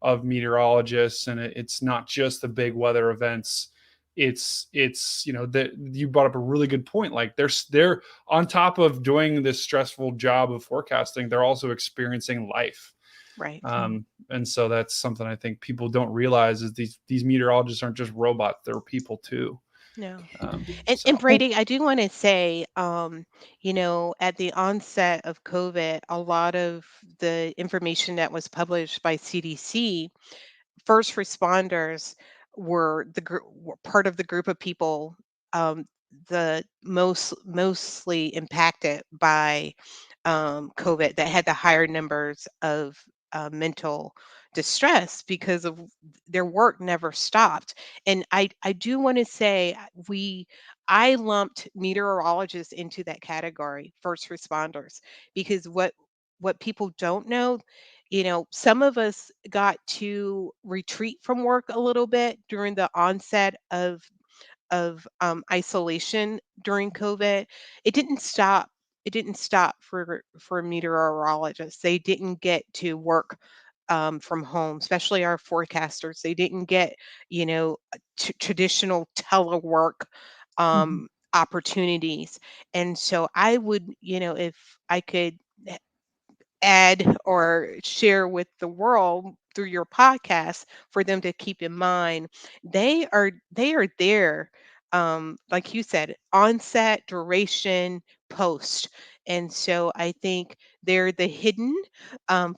Speaker 3: of meteorologists, and it's not just the big weather events. It's that you brought up a really good point. Like they're on top of doing this stressful job of forecasting, they're also experiencing life.
Speaker 6: Right.
Speaker 3: And so that's something I think people don't realize is these meteorologists aren't just robots, they're people too.
Speaker 6: No. And
Speaker 3: So
Speaker 6: Brady, I do want to say, at the onset of COVID, a lot of the information that was published by CDC, first responders were part of the group of people um, the mostly impacted by COVID, that had the higher numbers of mental distress because of their work never stopped. And I do want to say I lumped meteorologists into that category, first responders, because what people don't know, some of us got to retreat from work a little bit during the onset of isolation during COVID. It didn't stop. It didn't stop for meteorologists. They didn't get to work from home, especially our forecasters. They didn't get, traditional telework
Speaker 5: Mhm.
Speaker 6: opportunities. And so I would, if I could add or share with the world through your podcast for them to keep in mind, they are there, like you said, onset, duration, post. And so I think they're the hidden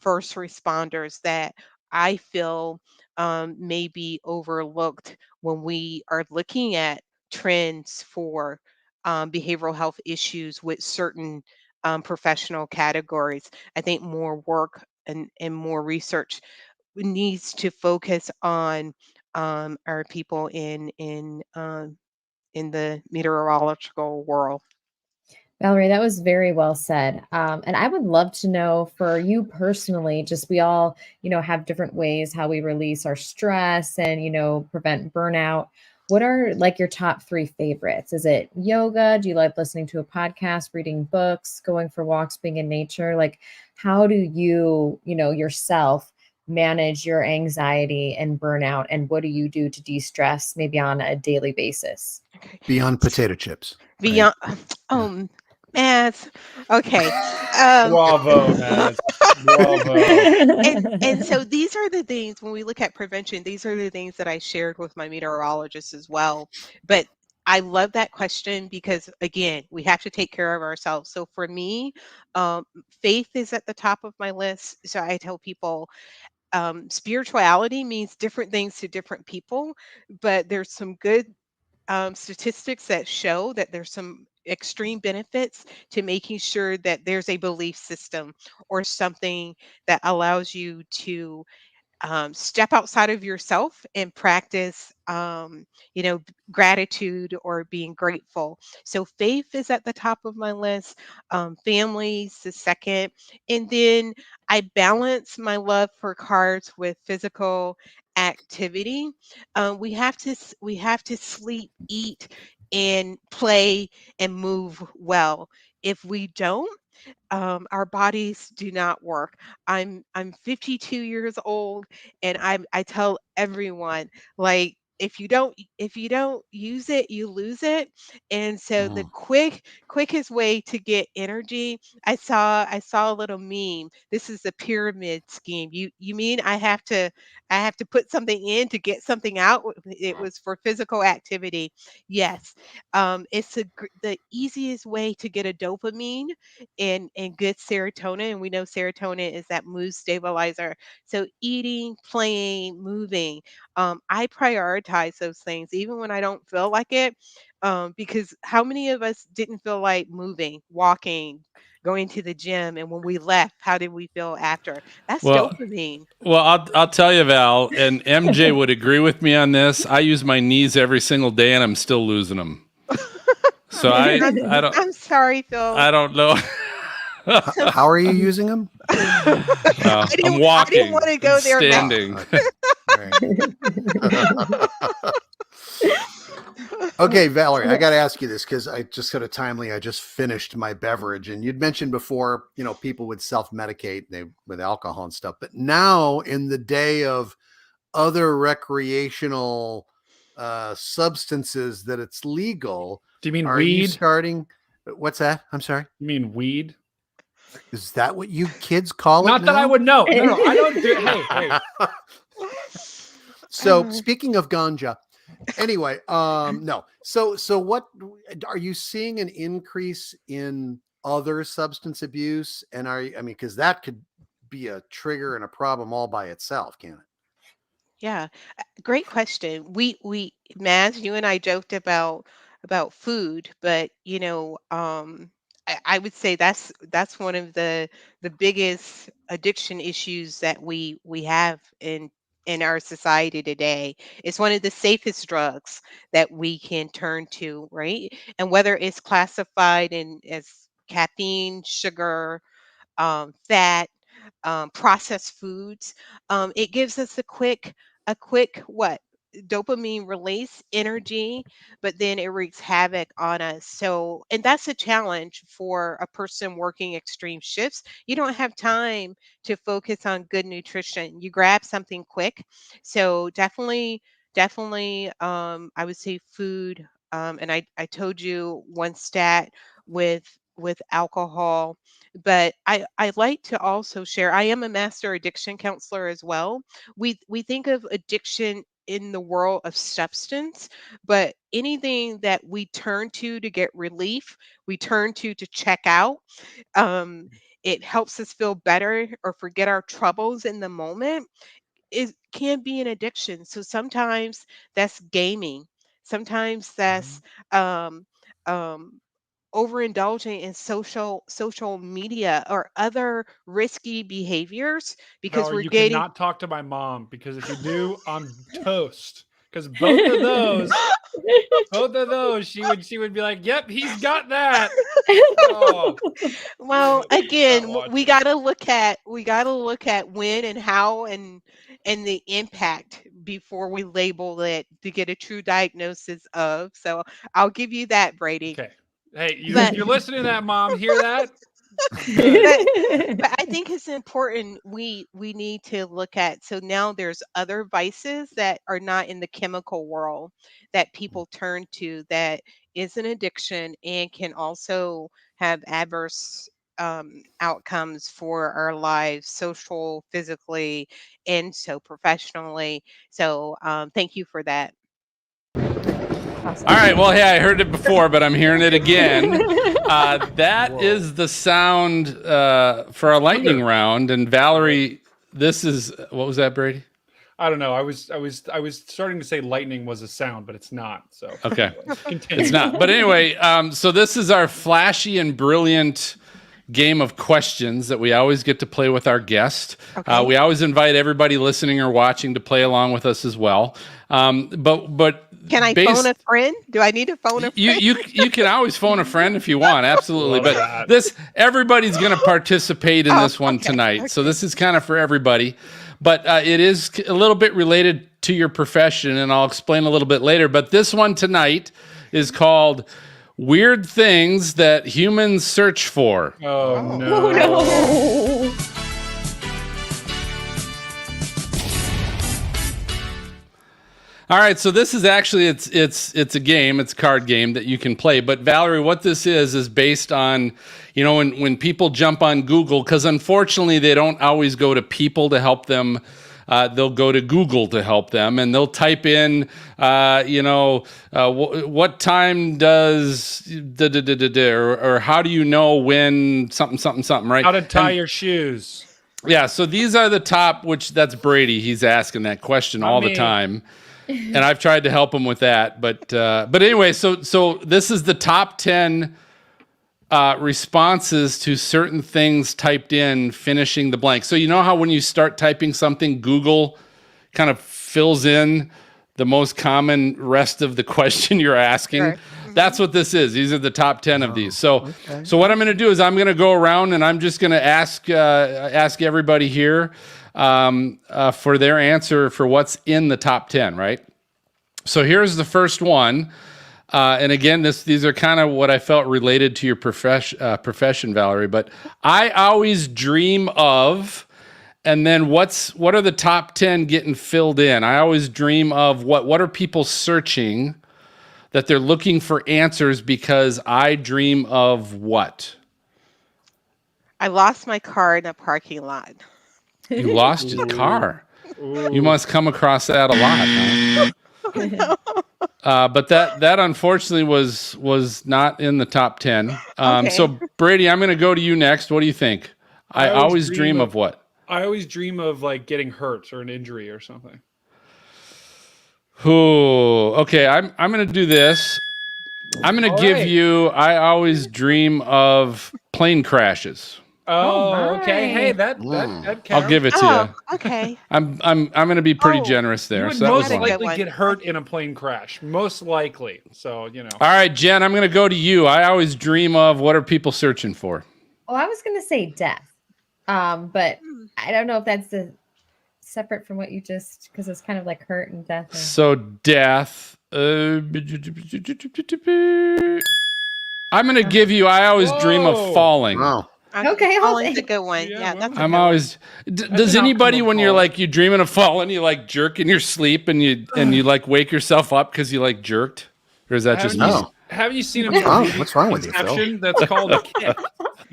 Speaker 6: first responders that I feel may be overlooked when we are looking at trends for behavioral health issues with certain professional categories. I think more work and more research needs to focus on our people in the meteorological world.
Speaker 5: Valerie, that was very well said. And I would love to know for you personally, just we all, have different ways how we release our stress and, prevent burnout. What are like your top three favorites? Is it yoga? Do you like listening to a podcast, reading books, going for walks, being in nature? Like, how do you, yourself manage your anxiety and burnout? And what do you do to de-stress maybe on a daily basis?
Speaker 6: Okay.
Speaker 4: Beyond potato chips. Right?
Speaker 6: Beyond, Mads. Okay. Um,
Speaker 3: Bravo, Mads. Bravo.
Speaker 6: and so these are the things when we look at prevention, these are the things that I shared with my meteorologist as well. But I love that question because again, we have to take care of ourselves. So for me, faith is at the top of my list. So I tell people spirituality means different things to different people, but there's some good statistics that show that there's some extreme benefits to making sure that there's a belief system or something that allows you to step outside of yourself and practice gratitude or being grateful. So faith is at the top of my list, families the second, and then I balance my love for cards with physical activity. We have to sleep, eat, and play and move well. If we don't, our bodies do not work. I'm 52 years old, and I tell everyone, like, if you don't use it, you lose it. And so the
Speaker 4: Mm.
Speaker 6: quickest way to get energy, I saw a little meme. This is the pyramid scheme. You mean I have to put something in to get something out? It was for physical activity. Yes. The easiest way to get a dopamine and good serotonin. And we know serotonin is that mood stabilizer. So eating, playing, moving. I prioritize those things even when I don't feel like it. Because how many of us didn't feel like moving, walking, going to the gym, and when we left, how did we feel after? That's
Speaker 1: Well,
Speaker 6: dopamine.
Speaker 1: I'll tell you, Val, and MJ would agree with me on this. I use my knees every single day, and I'm still losing them. So
Speaker 6: I'm,
Speaker 1: I don't
Speaker 6: I'm sorry, Phil.
Speaker 1: I don't know.
Speaker 4: How are you using them?
Speaker 6: I
Speaker 1: I'm
Speaker 6: didn't want
Speaker 1: walking
Speaker 6: to
Speaker 1: and
Speaker 6: go there, Matt.
Speaker 1: standing.
Speaker 4: Okay. Right. Okay, Valerie, I got to ask you this because I just got I just finished my beverage, and you'd mentioned before, people would self-medicate with alcohol and stuff, but now in the day of other recreational substances that it's legal,
Speaker 3: Do you mean
Speaker 4: are you
Speaker 3: weed?
Speaker 4: starting? What's that? I'm sorry.
Speaker 3: You mean weed?
Speaker 4: Is that what you kids call it
Speaker 3: Not that I
Speaker 4: now?
Speaker 3: would know. No, I don't do. Hey.
Speaker 4: So speaking of ganja, anyway, no. So what are you seeing an increase in other substance abuse? And because that could be a trigger and a problem all by itself, can it?
Speaker 6: Yeah, great question. We Maz, you and I joked about food, but I would say that's one of the biggest addiction issues that we have in our society today. It's one of the safest drugs that we can turn to, right? And whether it's classified in as caffeine, sugar, fat, processed foods. It gives us a quick what? Dopamine release, energy, but then it wreaks havoc on us. So, and that's a challenge for a person working extreme shifts. You don't have time to focus on good nutrition. You grab something quick. So, definitely, I would say food. And I told you one stat with alcohol, but I like to also share. I am a master addiction counselor as well. We think of addiction in the world of substance, but anything that we turn to get relief, we turn to check out. Um, it helps us feel better or forget our troubles in the moment. It can be an addiction. So sometimes that's gaming. Sometimes that's um, um, overindulging in social media or other risky behaviors because
Speaker 3: Valerie,
Speaker 6: we're
Speaker 3: you
Speaker 6: getting
Speaker 3: cannot talk to my mom because if you do, I'm toast. because both of those, she would be like, "Yep, he's got that." Oh,
Speaker 6: Well,
Speaker 3: gotta
Speaker 6: again,
Speaker 3: watch
Speaker 6: we
Speaker 3: it.
Speaker 6: got to look at when and how and the impact before we label it to get a true diagnosis of. So I'll give you that, Brady.
Speaker 3: Okay. Hey,
Speaker 6: But
Speaker 3: if you're listening to that, Mom, hear that? Good.
Speaker 6: but I think it's important we need to look at, so now there's other vices that are not in the chemical world that people turn to that is an addiction and can also have adverse outcomes for our lives, social, physically, and so professionally. So thank you for that.
Speaker 5: Awesome.
Speaker 1: All right. Well, hey, I heard it before, but I'm hearing it again. That is the sound for our lightning round. And Valerie, this is what was that, Brady?
Speaker 3: I don't know. I was starting to say lightning was a sound, but it's not. So
Speaker 1: Okay,
Speaker 3: continue.
Speaker 1: it's not. But anyway, so this is our flashy and brilliant game of questions that we always get to play with our guest.
Speaker 6: Okay.
Speaker 1: We always invite everybody listening or watching to play along with us as well. But
Speaker 6: Can I phone a friend? Do I need to phone a friend?
Speaker 1: you can always phone a friend if you want, absolutely.
Speaker 3: Love
Speaker 1: But
Speaker 3: that.
Speaker 1: everybody's going to participate in this one
Speaker 6: okay,
Speaker 1: tonight. So this is kind of for everybody. But it is a little bit related to your profession, and I'll explain a little bit later. But this one tonight is called Weird Things That Humans Search For.
Speaker 3: Oh no.
Speaker 5: Oh no.
Speaker 1: All right, so this is actually it's a game, it's a card game that you can play. But Valerie, what this is based on, when people jump on Google, because unfortunately they don't always go to people to help them. They'll go to Google to help them, and they'll type in, what time does or how do you know when something, right?
Speaker 3: How to tie your shoes.
Speaker 1: Yeah, so these are the top, which that's Brady. He's asking that question all the time. And I've tried to help him with that, but anyway, so this is the top 10 responses to certain things typed in, finishing the blank. So you know how when you start typing something, Google kind of fills in the most common rest of the question you're asking.
Speaker 6: Sure.
Speaker 1: That's what this is. These are the top 10 of these. So what I'm going to do is I'm going to go around and I'm just going to ask everybody here for their answer for what's in the top 10, right? So here's the first one. And again, these are kind of what I felt related to your profession, Valerie. But I always dream of, and then what are the top 10 getting filled in? I always dream of what are people searching that they're looking for answers because I dream of what?
Speaker 6: I lost my car in a parking lot.
Speaker 1: You lost your car. You must come across that a lot, huh? But that unfortunately was not in the top 10.
Speaker 6: Okay.
Speaker 1: So Brady, I'm going to go to you next. What do you think? I always dream of what?
Speaker 3: I always dream of like getting hurt or an injury or something.
Speaker 1: Ooh, okay. I'm going to do this. I'm going to give
Speaker 3: right.
Speaker 1: you. I always dream of plane crashes.
Speaker 3: Oh, okay.
Speaker 5: my.
Speaker 3: Hey, that counts.
Speaker 1: I'll give it to
Speaker 6: Oh,
Speaker 1: you.
Speaker 6: okay.
Speaker 1: I'm going to be pretty
Speaker 6: Oh,
Speaker 1: generous
Speaker 3: You
Speaker 1: there.
Speaker 3: would
Speaker 1: So that was
Speaker 3: most
Speaker 6: one.
Speaker 1: one.
Speaker 3: likely
Speaker 6: Good
Speaker 3: get
Speaker 6: one.
Speaker 3: hurt in a plane crash. Most likely. So,
Speaker 1: All right, Jen, I'm going to go to you. I always dream of what are people searching for?
Speaker 5: Oh, I was going to say death. But I don't know if that's separate from what you just, because it's kind of like hurt and death.
Speaker 1: So death. I'm going to give you. I always dream of
Speaker 3: Whoa.
Speaker 1: falling.
Speaker 4: Wow.
Speaker 5: Okay, I'll
Speaker 6: Falling's a
Speaker 5: take-
Speaker 6: good one.
Speaker 3: Yeah,
Speaker 6: Yeah, that's a
Speaker 1: I'm
Speaker 6: good one.
Speaker 1: always. Does
Speaker 3: an
Speaker 1: anybody,
Speaker 3: outcome of
Speaker 1: when you're
Speaker 3: falling.
Speaker 1: like you dreaming of falling, you like jerk in your sleep and you like wake yourself up because you like jerked, or is that just me?
Speaker 4: No.
Speaker 3: Haven't you seen a
Speaker 4: Oh,
Speaker 3: movie
Speaker 4: what's wrong with you, Phil?
Speaker 3: Inception that's called a kick?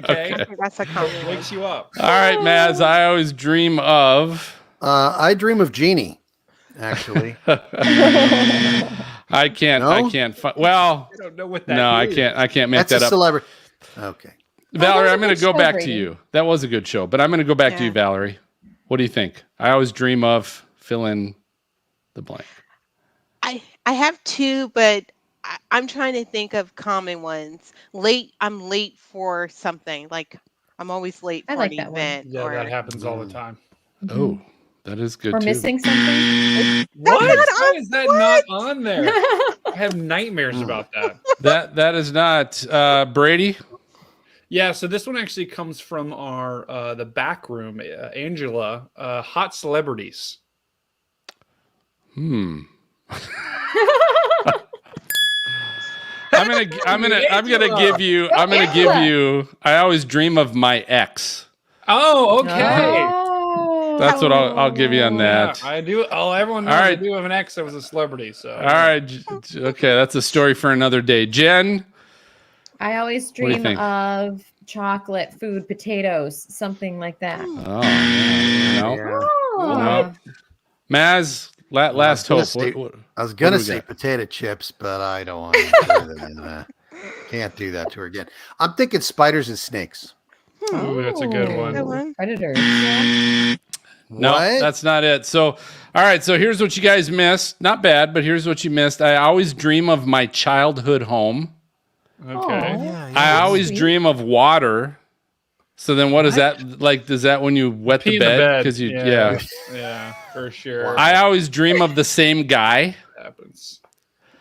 Speaker 3: Okay.
Speaker 1: Okay.
Speaker 6: That's a
Speaker 3: It
Speaker 6: compliment.
Speaker 3: wakes you up.
Speaker 1: All right, Mads. I always dream of.
Speaker 4: I dream of Genie, actually.
Speaker 1: I can't.
Speaker 4: No?
Speaker 1: I can't. Well,
Speaker 3: I don't know what that
Speaker 1: no, I
Speaker 3: is.
Speaker 1: can't. I can't make
Speaker 4: That's
Speaker 1: that
Speaker 4: a
Speaker 1: up.
Speaker 4: celebrity. Okay.
Speaker 1: Valerie,
Speaker 5: was a
Speaker 1: I'm going
Speaker 5: good
Speaker 1: to go
Speaker 5: show,
Speaker 1: back to
Speaker 5: Brady.
Speaker 1: you. That was a good show, but I'm going to go back to
Speaker 6: Yeah.
Speaker 1: you, Valerie. What do you think? I always dream of fill in the blank.
Speaker 6: I have two, but I'm trying to think of common ones. I'm late for something. Like I'm always late
Speaker 5: I
Speaker 6: for
Speaker 5: like
Speaker 6: an
Speaker 5: that one.
Speaker 6: event.
Speaker 3: Yeah,
Speaker 6: or
Speaker 3: that happens all the time.
Speaker 1: Oh, That is good
Speaker 5: Or
Speaker 1: too.
Speaker 5: missing something?
Speaker 3: What?
Speaker 6: not
Speaker 3: How
Speaker 6: on-
Speaker 3: is that not on there? I have nightmares about that.
Speaker 1: That is not Brady.
Speaker 3: Yeah, so this one actually comes from our the back room, Angela. Hot celebrities.
Speaker 1: I'm gonna give you. I always dream of my ex.
Speaker 3: Oh, okay.
Speaker 5: Oh.
Speaker 1: That's what I'll give you on that.
Speaker 3: Yeah, I do. Oh, everyone knows
Speaker 1: All
Speaker 3: I
Speaker 1: right.
Speaker 3: do have an ex that was a celebrity. So
Speaker 1: All right. Okay, that's a story for another day. Jen.
Speaker 5: I always
Speaker 1: do you
Speaker 5: dream
Speaker 1: think?
Speaker 5: of chocolate, food, potatoes, something like that.
Speaker 1: Oh, yeah. No.
Speaker 4: Yeah.
Speaker 5: Oh.
Speaker 1: Maz, last
Speaker 4: gonna
Speaker 1: hope.
Speaker 4: say-
Speaker 1: What
Speaker 4: I was gonna
Speaker 1: do we
Speaker 4: say
Speaker 1: got?
Speaker 4: potato chips, but I don't want to. Can't do that to her again. I'm thinking spiders and snakes.
Speaker 3: Ooh, that's a good one.
Speaker 6: Good one.
Speaker 5: Predators.
Speaker 1: No,
Speaker 4: What?
Speaker 1: that's not it. So, all right. So here's what you guys missed. Not bad, but here's what you missed. I always dream of my childhood home.
Speaker 3: Okay.
Speaker 1: I always
Speaker 5: Sweet.
Speaker 1: dream of water. So then what is that like? Does that when you wet
Speaker 3: Pee
Speaker 1: the
Speaker 3: in the
Speaker 1: bed?
Speaker 3: bed.
Speaker 1: Because you,
Speaker 3: Yeah, for sure.
Speaker 1: I always dream of the same guy.
Speaker 3: happens.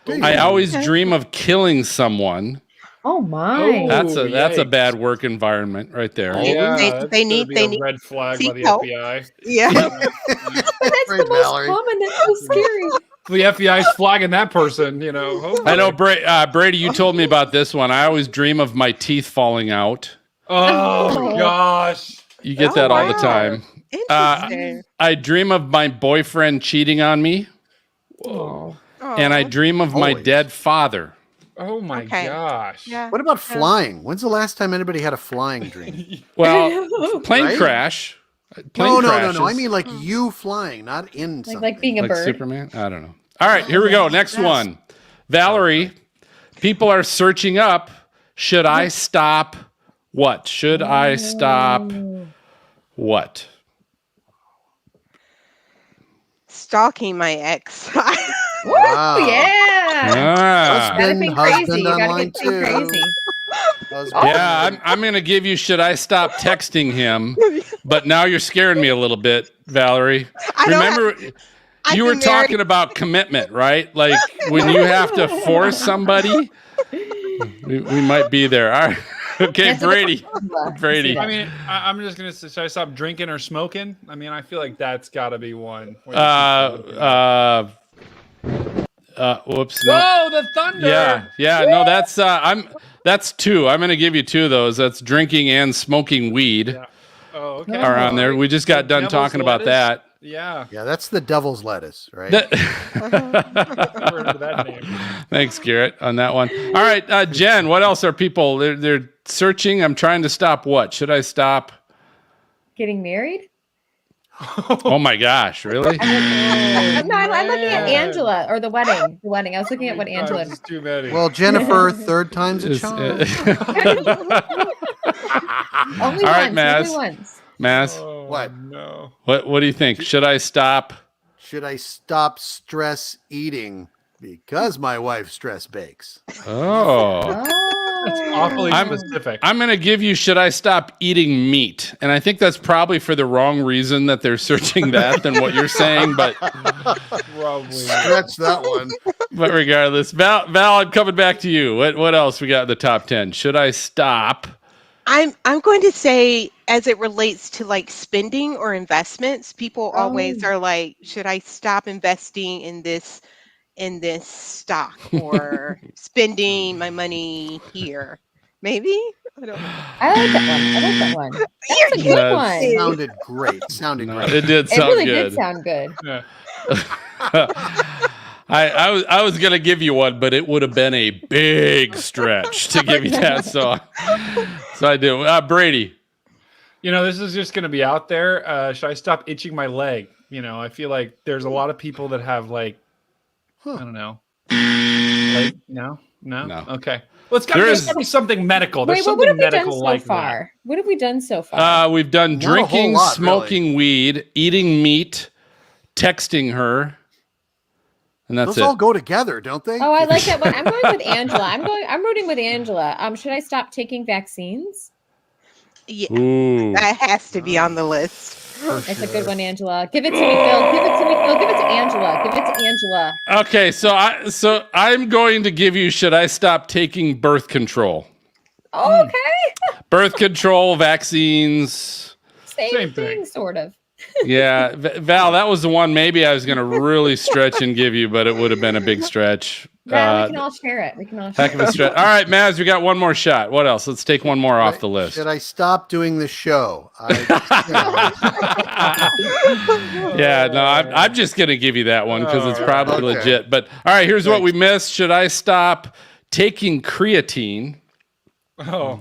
Speaker 1: I always dream of killing someone.
Speaker 5: Oh my.
Speaker 3: Oh.
Speaker 1: That's a
Speaker 3: yikes.
Speaker 1: bad work environment right there.
Speaker 3: Yeah,
Speaker 6: They-
Speaker 3: that's
Speaker 6: they
Speaker 3: gonna
Speaker 6: need-
Speaker 3: be
Speaker 6: they
Speaker 3: a
Speaker 6: need-
Speaker 3: red flag by the
Speaker 6: seek help.
Speaker 3: FBI.
Speaker 6: Yeah.
Speaker 5: That's
Speaker 4: Right,
Speaker 5: the most
Speaker 4: Valerie.
Speaker 5: common. That's so scary.
Speaker 3: The FBI's flagging that person. You know.
Speaker 1: I know,
Speaker 3: hopefully.
Speaker 1: Brady. You told me about this one. I always dream of my teeth falling out.
Speaker 3: Oh gosh.
Speaker 1: You get
Speaker 6: Oh,
Speaker 1: that all the
Speaker 6: wow.
Speaker 1: time.
Speaker 6: Interesting.
Speaker 1: I dream of my boyfriend cheating on me,
Speaker 5: Oh.
Speaker 1: and I dream of my
Speaker 4: Always.
Speaker 1: dead father.
Speaker 3: Oh my
Speaker 6: Okay.
Speaker 3: gosh.
Speaker 6: Yeah.
Speaker 4: What about flying? When's the last time anybody had a flying dream?
Speaker 1: Well, plane
Speaker 4: Right?
Speaker 1: crash.
Speaker 4: No.
Speaker 1: crashes.
Speaker 4: I mean like you flying, not in something.
Speaker 5: Like being a
Speaker 1: like
Speaker 5: bird.
Speaker 1: Superman. I don't know. All right, here we go. Next one. Valerie, people are searching up. Should I stop what? Should I stop what?
Speaker 6: Stalking my ex.
Speaker 5: Woo,
Speaker 4: Wow.
Speaker 5: yeah.
Speaker 1: Ah.
Speaker 5: Gotta think crazy.
Speaker 4: Husband
Speaker 5: You gotta
Speaker 4: online
Speaker 5: get think
Speaker 4: too.
Speaker 5: crazy.
Speaker 4: Husband.
Speaker 1: Yeah, I'm going to give you should I stop texting him? But now you're scaring me a little bit, Valerie.
Speaker 6: I don't
Speaker 1: Remember,
Speaker 6: I've
Speaker 1: you were
Speaker 6: been married-
Speaker 1: talking about commitment, right? Like when you have to force somebody, we might be there. All right. Okay,
Speaker 5: That's a
Speaker 1: Brady.
Speaker 5: good-
Speaker 1: Brady.
Speaker 5: See
Speaker 3: I
Speaker 5: that.
Speaker 3: mean, I'm just gonna say, should I stop drinking or smoking? I mean, I feel like that's got to be one. where you keep smoking.
Speaker 1: Whoops. No.
Speaker 3: Whoa, the thunder!
Speaker 1: Yeah. No, that's two. I'm going to give you two of those. That's drinking and smoking weed
Speaker 3: Yeah. Oh, okay.
Speaker 1: are on there. We just got done
Speaker 3: Devil's
Speaker 1: talking about
Speaker 3: lettuce?
Speaker 1: that.
Speaker 3: Yeah.
Speaker 4: Yeah, that's the devil's lettuce, right?
Speaker 3: Never heard of that name.
Speaker 1: Thanks, Garrett, on that one. All right, Jen, what else are people? They're searching. I'm trying to stop what? Should I stop?
Speaker 5: Getting married?
Speaker 1: Oh my gosh, really?
Speaker 5: No, I'm looking at
Speaker 3: man.
Speaker 5: Angela or the wedding. The wedding. I was looking at what Angela.
Speaker 3: Times is too many.
Speaker 4: Well, Jennifer, third time's a
Speaker 1: Is-
Speaker 4: charm.
Speaker 5: Only
Speaker 1: All right,
Speaker 5: once.
Speaker 1: Maz.
Speaker 5: Only once.
Speaker 1: Maz,
Speaker 3: Oh,
Speaker 4: What?
Speaker 3: No.
Speaker 1: what do you think? Should I stop?
Speaker 4: Should I stop stress eating because my wife stress bakes?
Speaker 1: Oh.
Speaker 3: That's
Speaker 5: Oh.
Speaker 3: awfully
Speaker 1: I'm-
Speaker 3: specific.
Speaker 1: I'm going to give you should I stop eating meat? And I think that's probably for the wrong reason that they're searching that than what you're saying, but
Speaker 3: Probably.
Speaker 4: Stretch that one.
Speaker 1: regardless. Val, I'm coming back to you. What else we got in the top 10? Should I stop?
Speaker 6: I'm going to say, as it relates to like spending or investments, people always are like, should I stop investing in this stock or spending my money here? Maybe? I don't know.
Speaker 5: I like that one. That's a good
Speaker 1: That's-
Speaker 5: one.
Speaker 4: Sounded great. Sounded
Speaker 1: No,
Speaker 4: great.
Speaker 1: it did
Speaker 5: It
Speaker 1: sound
Speaker 5: really
Speaker 1: good.
Speaker 5: did sound good.
Speaker 3: Yeah.
Speaker 1: I was gonna give you one, but it would have been a big stretch to give you that. So I do. Brady.
Speaker 3: You know, this is just going to be out there. Should I stop itching my leg? You know, I feel like there's a lot of people that have like, I don't know. Like, no. Okay. Well, there's got to be something medical. There's
Speaker 5: Wait, what
Speaker 3: something
Speaker 5: have we done
Speaker 3: medical
Speaker 5: so
Speaker 3: like
Speaker 5: far? What have we done so far?
Speaker 1: We've done
Speaker 4: Not a whole
Speaker 1: drinking,
Speaker 4: lot,
Speaker 1: smoking weed, eating meat, texting her, and that's
Speaker 4: Those
Speaker 1: it.
Speaker 4: all go together, don't they?
Speaker 5: Oh, I like that one. I'm going with Angela. I'm rooting with Angela. Should I stop taking vaccines?
Speaker 6: Yeah,
Speaker 1: Ooh.
Speaker 6: that has to be on the list.
Speaker 5: It's a good one, Angela. Give it to me, Phil. Give it to me, Phil. Give it to Angela. Give it to Angela.
Speaker 1: Okay, so I'm going to give you, should I stop taking birth control?
Speaker 5: Oh, okay.
Speaker 1: Birth control, vaccines.
Speaker 5: Same thing, sort of.
Speaker 1: Yeah, Val, that was the one maybe I was going to really stretch and give you, but it would have been a big stretch.
Speaker 5: Well, we can all share it. We can all share
Speaker 1: Heck of a stretch. All right, Maz, we got one more shot. What else? Let's take one more off the list.
Speaker 4: Should I stop doing the show?
Speaker 1: Yeah, no, I'm just going to give you that one because it's probably legit. But all right, here's what we missed. Should I stop taking creatine?
Speaker 3: Oh,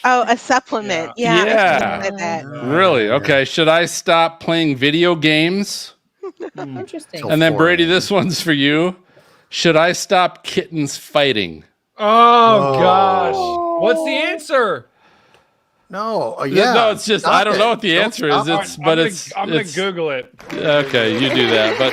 Speaker 6: a supplement. Yeah.
Speaker 1: Yeah. Really? Okay. Should I stop playing video games?
Speaker 5: Interesting.
Speaker 1: And then Brady, this one's for you. Should I stop kittens fighting?
Speaker 3: Oh gosh. What's the answer?
Speaker 4: No.
Speaker 1: No, it's just I don't know what the answer is.
Speaker 3: I'm gonna Google it.
Speaker 1: Okay, you do that. But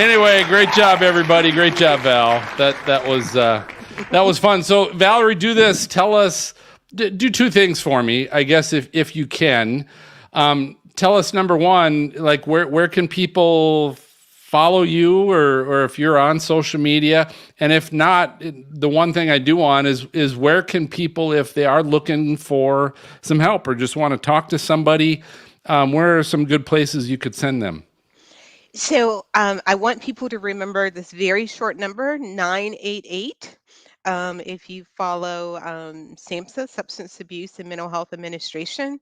Speaker 1: anyway, great job, everybody. Great job, Val. That was fun. So Valerie, do this. Tell us. Do two things for me, I guess, if you can. Tell us, number one, like where can people follow you, or if you're on social media, and if not, the one thing I do want is where can people, if they are looking for some help or just want to talk to somebody, where are some good places you could send them?
Speaker 6: So I want people to remember this very short number, 988. If you follow SAMHSA, Substance Abuse and Mental Health Administration,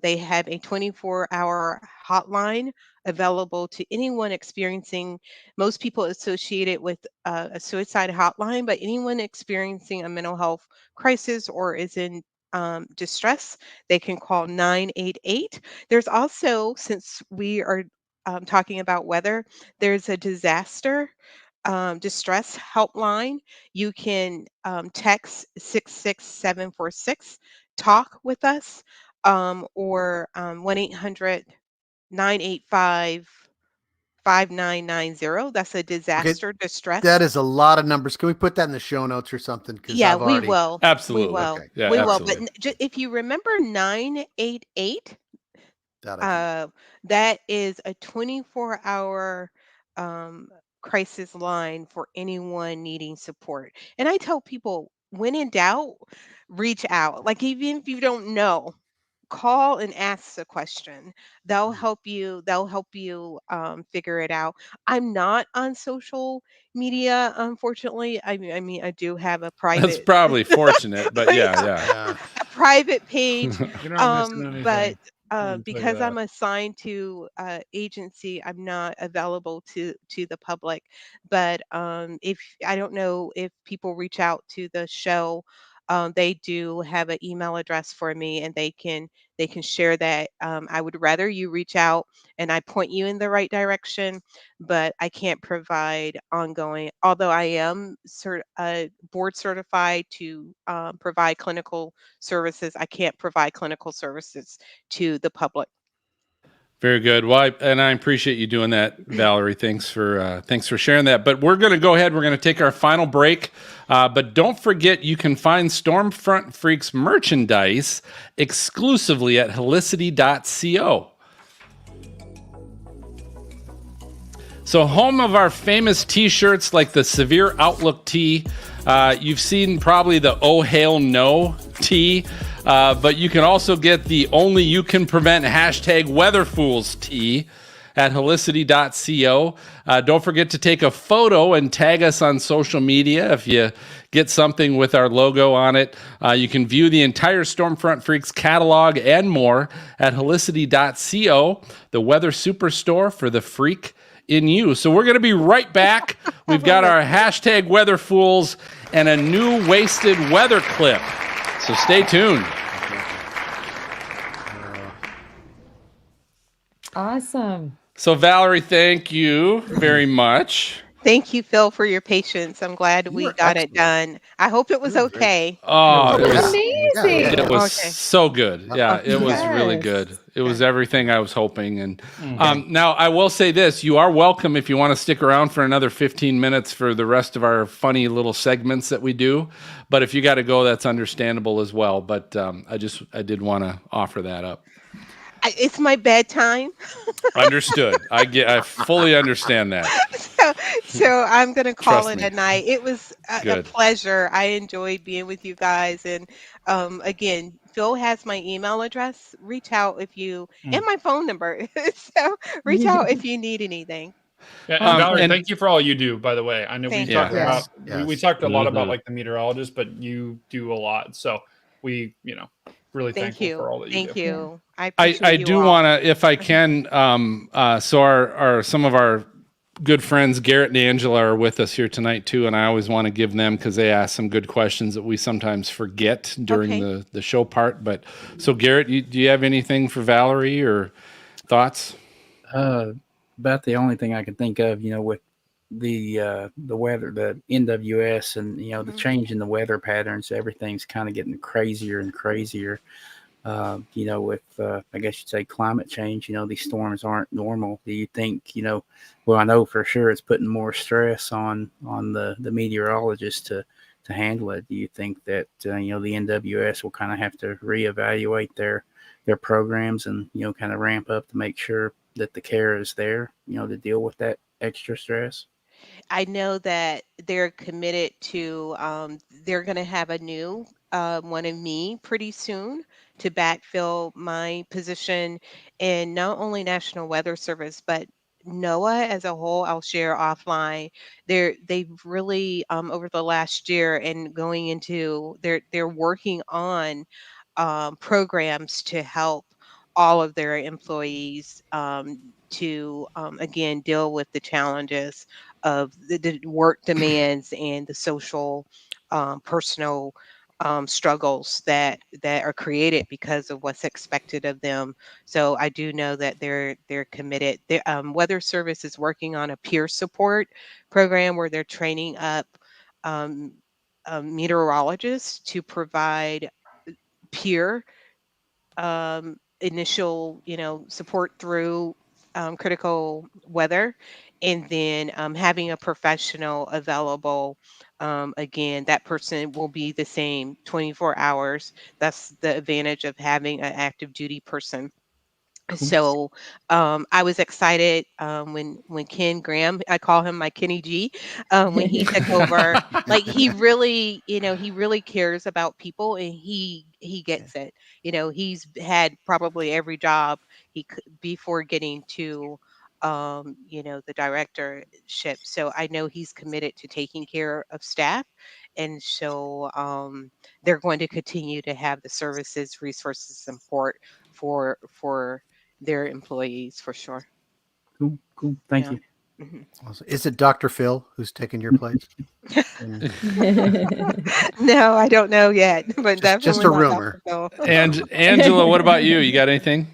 Speaker 6: they have a 24-hour hotline available to anyone experiencing, most people associate it with a suicide hotline, but anyone experiencing a mental health crisis or is in distress, they can call 988. There's also, since we are talking about weather, there's a disaster distress helpline. You can text 66746, talk with us, or 1-800-985-5990. That's a disaster distress.
Speaker 4: That is a lot of numbers. Can we put that in the show notes or something?
Speaker 6: Yeah, we will.
Speaker 1: Absolutely.
Speaker 6: We will.
Speaker 1: Okay. Yeah,
Speaker 6: we
Speaker 1: absolutely.
Speaker 6: will. But if you remember 988,
Speaker 4: That
Speaker 6: that is a 24-hour crisis line for anyone needing support. And I tell people, when in doubt, reach out. Like, even if you don't know, call and ask a question. They'll help you. They'll help you figure it out. I'm not on social media, unfortunately. I mean, I do have a private.
Speaker 1: That's probably fortunate, but yeah.
Speaker 6: A private page.
Speaker 3: You're not missing anything.
Speaker 6: But
Speaker 3: Tell
Speaker 6: because
Speaker 3: you
Speaker 6: I'm
Speaker 3: that.
Speaker 6: assigned to agency, I'm not available to the public. But if I don't know if people reach out to the show, they do have an email address for me, and they can share that. I would rather you reach out and I point you in the right direction, but I can't provide ongoing. Although I am board certified to provide clinical services, I can't provide clinical services to the public.
Speaker 1: Very good. Well, and I appreciate you doing that, Valerie. Thanks for sharing that. But we're going to go ahead. We're going to take our final break. But don't forget, you can find Stormfront Freaks merchandise exclusively at helicity.co. So, home of our famous T-shirts like the Severe Outlook tee. You've seen probably the Oh Hail No tee. But you can also get the Only You Can Prevent #WeatherFools tee at helicity.co. Don't forget to take a photo and tag us on social media if you get something with our logo on it. You can view the entire Stormfront Freaks catalog and more at helicity.co, the weather superstore for the freak in you. So we're going to be right back. We've got our #WeatherFools and a new wasted weather clip. So stay tuned.
Speaker 5: Awesome.
Speaker 1: So Valerie, thank you very much.
Speaker 6: Thank you, Phil, for your patience. I'm glad we got it done. I hope it was okay.
Speaker 1: Oh, it was
Speaker 5: Amazing.
Speaker 1: It was
Speaker 6: Okay.
Speaker 1: so good. Yeah, it was really
Speaker 5: Yes.
Speaker 1: good. It was everything I was hoping. And now I will say this, you are welcome if you want to stick around for another 15 minutes for the rest of our funny little segments that we do. But if you got to go, that's understandable as well. But I did want to offer that up.
Speaker 6: It's my bedtime.
Speaker 1: Understood. I fully understand that.
Speaker 6: so, so I'm gonna call
Speaker 1: Trust
Speaker 6: it
Speaker 1: me.
Speaker 6: a night. It was a
Speaker 1: Good.
Speaker 6: pleasure. I enjoyed being with you guys, and again, Phil has my email address. Reach out if you and
Speaker 3: Mm.
Speaker 6: my phone number. So reach out if you need anything.
Speaker 3: Yeah, and Valerie,
Speaker 1: And
Speaker 3: thank you for all you do, by the way. I know we
Speaker 6: Thank
Speaker 3: talked
Speaker 6: you.
Speaker 1: yeah.
Speaker 3: about
Speaker 4: Yes,
Speaker 3: we
Speaker 4: yes.
Speaker 3: talked a lot about
Speaker 1: Mhm.
Speaker 3: like the meteorologist, but you do a lot. So we, really
Speaker 6: Thank
Speaker 3: thankful for
Speaker 6: you.
Speaker 3: all that you
Speaker 6: Thank
Speaker 3: do.
Speaker 5: Yeah.
Speaker 6: you. I
Speaker 1: I
Speaker 6: appreciate you
Speaker 1: do
Speaker 6: all.
Speaker 1: want to, if I can, so our some of our good friends Garrett and Angela are with us here tonight too, and I always want to give them because they ask some good questions that we sometimes forget during
Speaker 6: Okay.
Speaker 1: the show part. But so Garrett, do you have anything for Valerie or thoughts?
Speaker 9: About the only thing I can think of, with the weather, the NWS, and the
Speaker 6: Mhm.
Speaker 9: change in the weather patterns, everything's kind of getting crazier and crazier. With I guess you'd say climate change, these storms aren't normal. Do you think, well, I know for sure it's putting more stress on the meteorologists to handle it. Do you think that the NWS will kind of have to reevaluate their programs and kind of ramp up to make sure that the care is there, to deal with that extra stress?
Speaker 6: I know that they're committed to, they're going to have a new one of me pretty soon to backfill my position in not only National Weather Service, but NOAA as a whole. I'll share offline. They've really over the last year and going into they're working on programs to help all of their employees to again deal with the challenges of the work demands and the social, personal struggles that are created because of what's expected of them. So I do know that they're committed. The Weather Service is working on a peer support program where they're training up um, meteorologists to provide peer initial, support through critical weather, and then having a professional available. Again, that person will be the same 24 hours. That's the advantage of having an active duty person.
Speaker 9: Cool.
Speaker 6: So I was excited when Ken Graham, I call him my Kenny G, when he took over. Like he really, he really cares about people, and he
Speaker 4: Okay.
Speaker 6: gets it. He's had probably every job he could before getting to the directorship. So I know he's committed to taking care of staff, and so they're going to continue to have the services, resources, support for their employees for sure.
Speaker 9: Cool. Cool. Thank
Speaker 6: Yeah.
Speaker 9: you.
Speaker 6: Mhm.
Speaker 4: Awesome. Is it Dr. Phil who's taking your place? And
Speaker 6: No, I don't know yet, but
Speaker 4: just
Speaker 6: definitely
Speaker 4: a
Speaker 6: not
Speaker 4: rumor.
Speaker 6: Dr. Phil.
Speaker 4: Just a rumor.
Speaker 1: And Angela, what about you? You got anything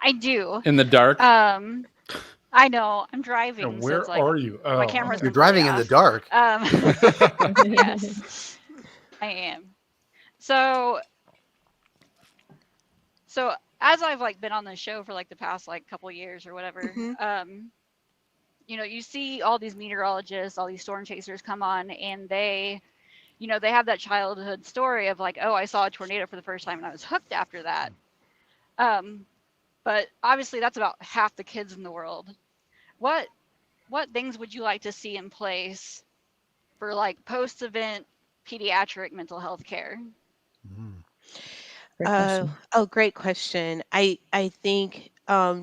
Speaker 10: I do.
Speaker 1: in the dark?
Speaker 10: Um, I know I'm
Speaker 3: Yeah,
Speaker 10: driving, so it's
Speaker 3: where
Speaker 10: like
Speaker 3: are you?
Speaker 10: my
Speaker 3: Oh,
Speaker 10: camera's
Speaker 3: okay.
Speaker 4: You're
Speaker 10: completely
Speaker 4: driving in the
Speaker 10: off.
Speaker 4: dark.
Speaker 10: Yes, I am. So, so as I've like been on the show for like the past like couple years or whatever,
Speaker 6: Mhm.
Speaker 10: you see all these meteorologists, all these storm chasers come on, and they have that childhood story of like, oh, I saw a tornado for the first time and I was hooked after that. Um, but obviously that's about half the kids in the world. What what things would you like to see in place for like post-event pediatric mental health care?
Speaker 4: Mm.
Speaker 5: Great question.
Speaker 6: Oh, great question. I think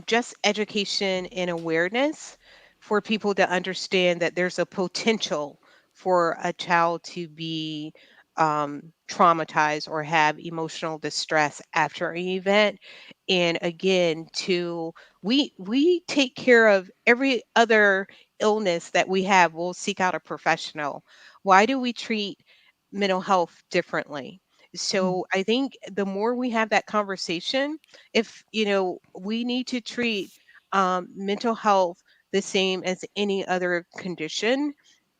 Speaker 6: just education and awareness for people to understand that there's a potential for a child to be traumatized or have emotional distress after an event. And again, to we take care of every other illness that we have. We'll seek out a professional. Why do we treat mental health differently?
Speaker 5: Mm.
Speaker 6: So I think the more we have that conversation, if we need to treat mental health the same as any other condition,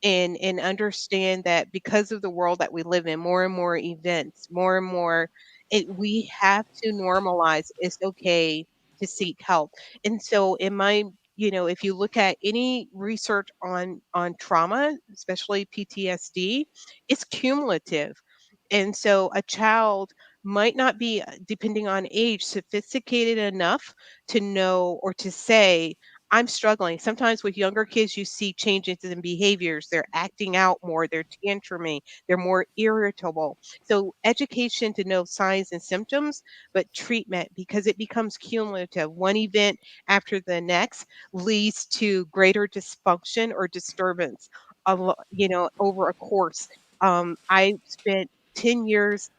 Speaker 6: and understand that because of the world that we live in, more and more events, more and more, we have to normalize it's okay to seek help. And so in my if you look at any research on trauma, especially PTSD, it's cumulative. And so a child might not be, depending on age, sophisticated enough to know or to say, I'm struggling. Sometimes with younger kids, you see changes in behaviors. They're acting out more, they're tantruming, they're more irritable. So, education to know signs and symptoms, but treatment, because it becomes cumulative. One event after the next leads to greater dysfunction or disturbance, over a course. I spent 10 years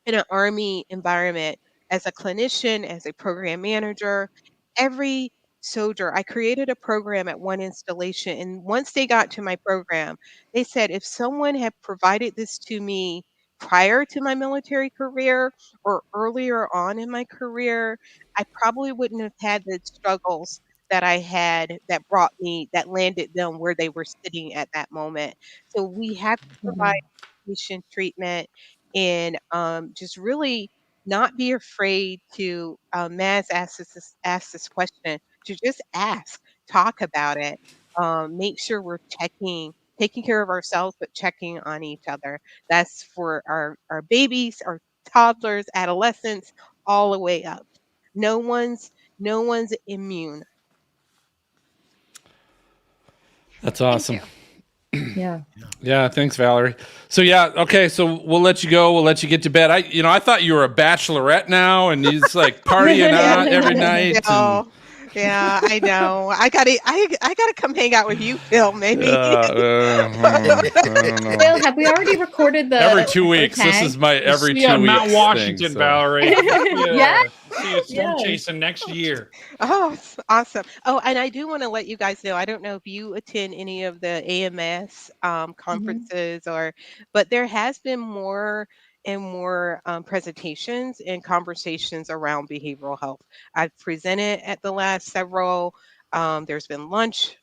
Speaker 6: in an army environment as a clinician, as a program manager. Every soldier, I created a program at one installation. And once they got to my program, they said, if someone had provided this to me prior to my military career or earlier on in my career, I probably wouldn't have had the struggles that I had that brought me, that landed them where they were sitting at that moment. So we have to provide patient treatment and just really not be afraid to, Maz asked this question, to just ask, talk about it, make sure we're taking care of ourselves, but checking on each other. That's for our babies, our toddlers, adolescents, all the way up. No one's no one's immune.
Speaker 1: That's
Speaker 6: Thank
Speaker 1: awesome.
Speaker 6: you.
Speaker 5: Yeah.
Speaker 1: Yeah, thanks, Valerie. So yeah, okay, so we'll let you go. We'll let you get to bed. I thought you were a bachelorette now, and he's like partying out every night. And,
Speaker 6: Yeah, I know. I gotta come hang out with you, Phil, maybe.
Speaker 1: I don't know.
Speaker 5: Phil, have we already recorded the
Speaker 1: Every 2
Speaker 5: the
Speaker 1: weeks. This
Speaker 5: tag?
Speaker 1: is my every 2
Speaker 3: Yeah,
Speaker 1: weeks.
Speaker 3: Mount Washington,
Speaker 1: thing, so.
Speaker 3: Valerie.
Speaker 5: Yeah.
Speaker 3: See you storm
Speaker 5: Yes.
Speaker 3: chasing next year.
Speaker 6: Oh, it's awesome. Oh, and I do want to let you guys know, I don't know if you attend any of the AMS conferences but there has been more and more presentations and conversations around behavioral health. I've presented at the last several. There's been lunch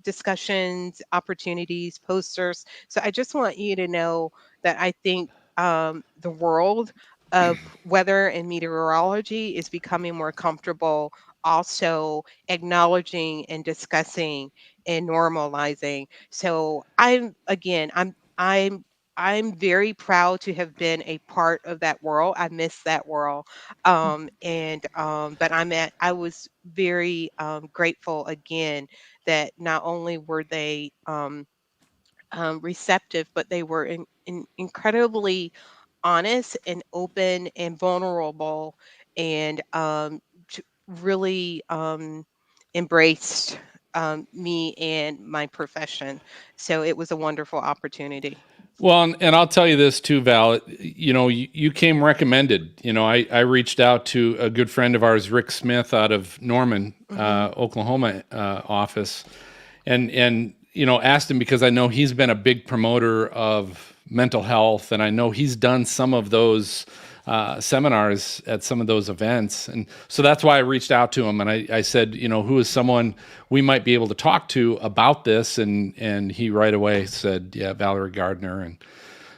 Speaker 6: discussions, opportunities, posters. So I just want you to know that I think the world of weather and meteorology is becoming more comfortable also acknowledging and discussing and normalizing. So I'm very proud to have been a part of that world. I miss that world. And but I was very grateful again that not only were they receptive, but they were incredibly honest and open and vulnerable and really embraced me and my profession. So it was a wonderful opportunity.
Speaker 1: Well, and I'll tell you this too, Val. You came recommended. I reached out to a good friend of ours, Rick Smith, out of Norman, Oklahoma office, and asked him because I know he's been a big promoter of mental health, and I know he's done some of those seminars at some of those events, and so that's why I reached out to him, and I said, who is someone we might be able to talk to about this, and he right away said, yeah, Valarie Gardner, and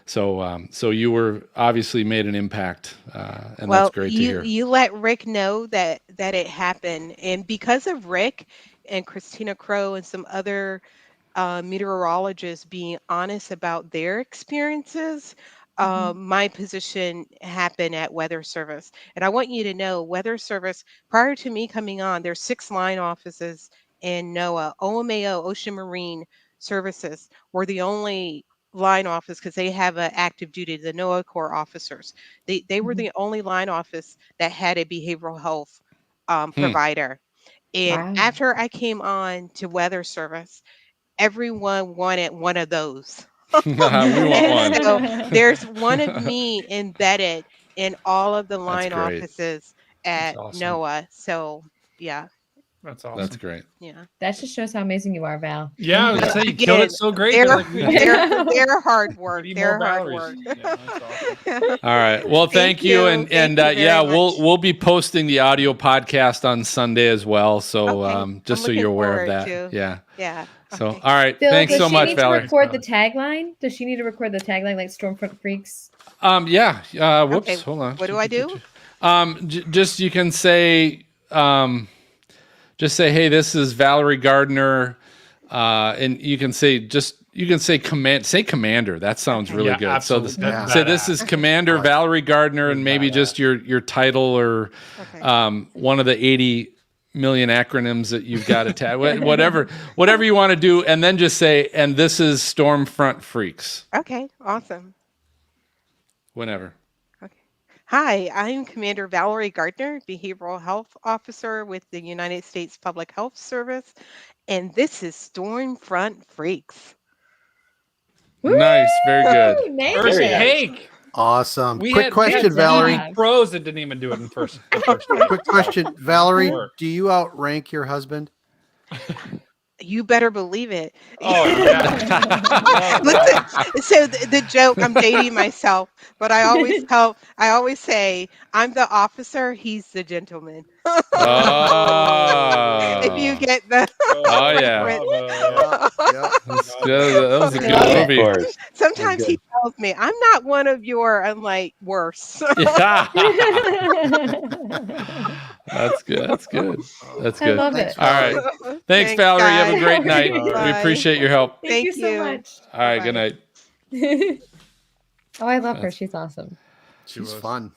Speaker 1: so you were obviously made an impact, and
Speaker 6: Well,
Speaker 1: that's great to hear.
Speaker 6: you let Rick know that it happened, and because of Rick and Christina Crow and some other meteorologists being honest about their experiences. My position happened at Weather Service. And I want you to know Weather Service, prior to me coming on, there's 6 line offices in NOAA. OMAO, Ocean Marine Services, were the only line office because they have an active duty, the NOAA Corps officers. They were the only line office that had a behavioral health provider. And
Speaker 5: Wow.
Speaker 6: after I came on to Weather Service, everyone wanted one of those.
Speaker 1: We want one.
Speaker 6: So there's one of me embedded in all of the line
Speaker 1: great.
Speaker 6: offices at
Speaker 3: awesome.
Speaker 6: NOAA. So yeah,
Speaker 3: That's awesome.
Speaker 1: That's great.
Speaker 6: yeah.
Speaker 5: That just shows how amazing you are, Val.
Speaker 3: Yeah, I was gonna say you killed
Speaker 6: Again,
Speaker 3: it so great.
Speaker 6: They're,
Speaker 3: They're like,
Speaker 6: they're hard work.
Speaker 3: "We need
Speaker 6: They're
Speaker 3: more
Speaker 6: hard
Speaker 3: Valeries."
Speaker 6: work.
Speaker 3: Yeah, that's awesome.
Speaker 1: All right. Well, thank you,
Speaker 6: you.
Speaker 1: and
Speaker 6: Thank you very
Speaker 1: yeah,
Speaker 6: much.
Speaker 1: we'll be posting the audio podcast on Sunday as well. So
Speaker 6: Okay.
Speaker 1: just so
Speaker 6: I'm
Speaker 1: you're
Speaker 6: looking
Speaker 1: aware of
Speaker 6: forward
Speaker 1: that.
Speaker 6: to-
Speaker 1: Yeah.
Speaker 6: Yeah.
Speaker 1: So
Speaker 6: okay.
Speaker 1: all right.
Speaker 5: Phil,
Speaker 1: Thanks
Speaker 5: does
Speaker 1: so
Speaker 5: she
Speaker 1: much,
Speaker 5: need
Speaker 1: Valerie.
Speaker 5: to record the tagline? Does she need to record the tagline like Stormfront Freaks?
Speaker 1: Yeah. Whoops.
Speaker 6: Okay,
Speaker 1: Hold on.
Speaker 6: what do I do?
Speaker 1: Just you can say just say, hey, this is Valarie Gardner, and you can say just you can say commander. That sounds really good.
Speaker 3: Absolutely.
Speaker 1: So
Speaker 3: That's
Speaker 1: say this
Speaker 3: badass.
Speaker 1: is Commander Valarie Gardner, and maybe just your title or one of the 80 million acronyms that you've got attached. whatever you want to do, and then just say, and this is Stormfront Freaks.
Speaker 6: Okay, awesome.
Speaker 1: Whenever.
Speaker 6: Hi, I'm Commander Valarie Gardner, Behavioral Health Officer with the United States Public Health Service, and this is Stormfront Freaks.
Speaker 1: Nice, very good.
Speaker 3: First take.
Speaker 4: Awesome.
Speaker 3: We
Speaker 4: Quick
Speaker 3: had
Speaker 4: question, Valerie.
Speaker 3: pros that didn't even do it in first.
Speaker 4: Quick question, Valerie. Do you outrank your husband?
Speaker 6: You better believe it.
Speaker 3: Oh, yeah.
Speaker 6: Listen, so the joke, I'm dating myself, but I always say, I'm the officer, he's the gentleman.
Speaker 1: Oh.
Speaker 6: If you get the
Speaker 1: Oh, yeah. That was a good movie.
Speaker 6: Sometimes he tells me, I'm not one of your, I'm like, worse.
Speaker 1: Yeah. That's good. That's good. That's good.
Speaker 5: I love it.
Speaker 1: All right. Thanks, Valerie.
Speaker 6: guys.
Speaker 1: Have a great night.
Speaker 6: Bye.
Speaker 1: We appreciate your help.
Speaker 5: Thank you so much.
Speaker 1: All right. Good night.
Speaker 5: Oh, I love her. She's awesome.
Speaker 4: She's fun.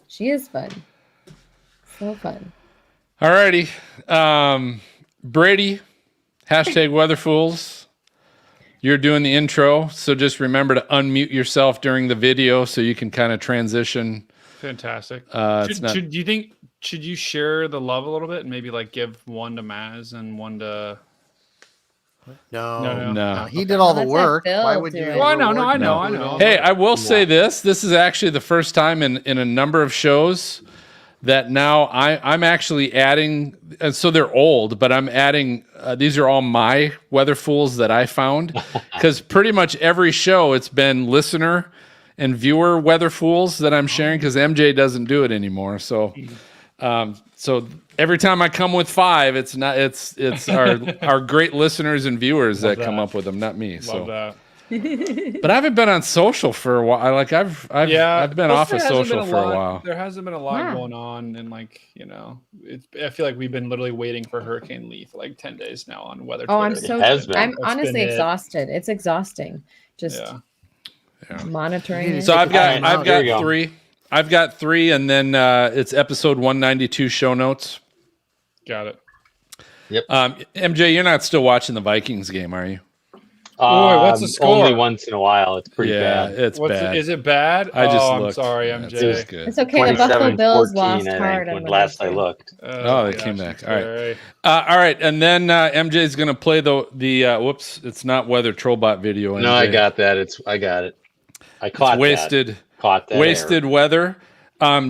Speaker 5: She is fun. So fun.
Speaker 1: All righty. Brady, #WeatherFools. You're doing the intro, so just remember to unmute yourself during the video so you can kind of transition.
Speaker 3: Fantastic. Should you share the love a little bit and maybe like give one to Maz and one to?
Speaker 4: No. He did all the work. Why would you?
Speaker 3: Well, I know.
Speaker 1: Hey, I will say this. This is actually the first time in a number of shows that now I'm actually adding, and so they're old, but I'm adding, these are all my weather fools that I found, because pretty much every show it's been listener and viewer weather fools that I'm sharing, because MJ doesn't do it anymore. So so every time I come with 5, it's our great listeners and viewers that come up with them, not me.
Speaker 3: Love that.
Speaker 1: But I haven't been on social for a while. Like I've been off of social for a while.
Speaker 3: There hasn't been a lot going on, and like I feel like we've been literally waiting for Hurricane Lee for like 10 days now on weather.
Speaker 5: Oh,
Speaker 3: Twitter.
Speaker 5: I'm honestly exhausted. It's exhausting. Just monitoring.
Speaker 1: So I've got 3. I've got 3, and then it's episode 192 show notes.
Speaker 3: Got it.
Speaker 11: Yep.
Speaker 1: MJ, you're not still watching the Vikings game, are you?
Speaker 3: What's the score?
Speaker 11: Only once in a while. It's pretty bad.
Speaker 1: It's bad.
Speaker 3: Is it bad?
Speaker 1: I just
Speaker 3: I'm
Speaker 1: looked.
Speaker 3: sorry, MJ.
Speaker 1: It's good.
Speaker 5: It's okay. The Buffalo Bills lost
Speaker 11: I
Speaker 5: hard.
Speaker 11: think, when last I looked.
Speaker 1: They came back. All right. All right. And then MJ's going to play the whoops, it's not weather trollbot video. MJ.
Speaker 11: No, I got that. I got it. I caught
Speaker 1: wasted.
Speaker 11: Caught that.
Speaker 1: Wasted error. Weather.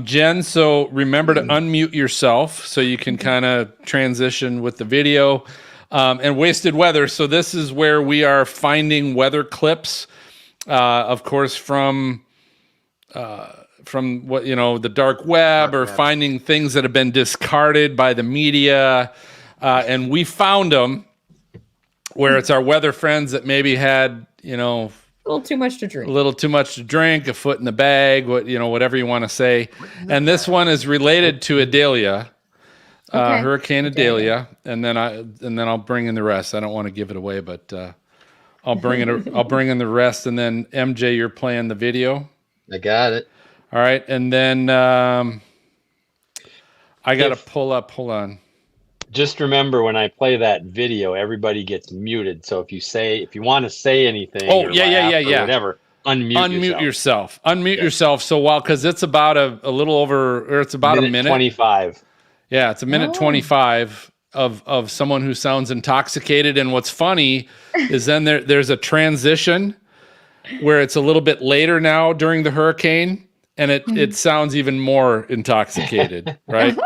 Speaker 1: Jen, so remember to unmute yourself so you can kind of transition with the video. And wasted weather. So this is where we are finding weather clips, of course, from what the dark web, or finding things that have been discarded by the media, and we found them where it's our weather friends that maybe had a
Speaker 5: little too much to
Speaker 1: drink, a foot in the bag, whatever you want to say. And this one is related to Idalia. Hurricane Idalia, and then I'll bring in the rest. I don't want to give it away, but I'll bring in the rest, and then MJ, you're playing the video.
Speaker 11: I got it.
Speaker 1: All right, and then I got to pull up. Hold on.
Speaker 11: Just remember, when I play that video, everybody gets muted. So if you want to say anything, or whatever, unmute yourself. Unmute yourself. So because it's about a little over, or it's about a minute 25.
Speaker 1: Yeah, it's a minute 25 of someone who sounds intoxicated. And what's funny is then there's a transition where it's a little bit later now during the hurricane, and it sounds even more intoxicated, right?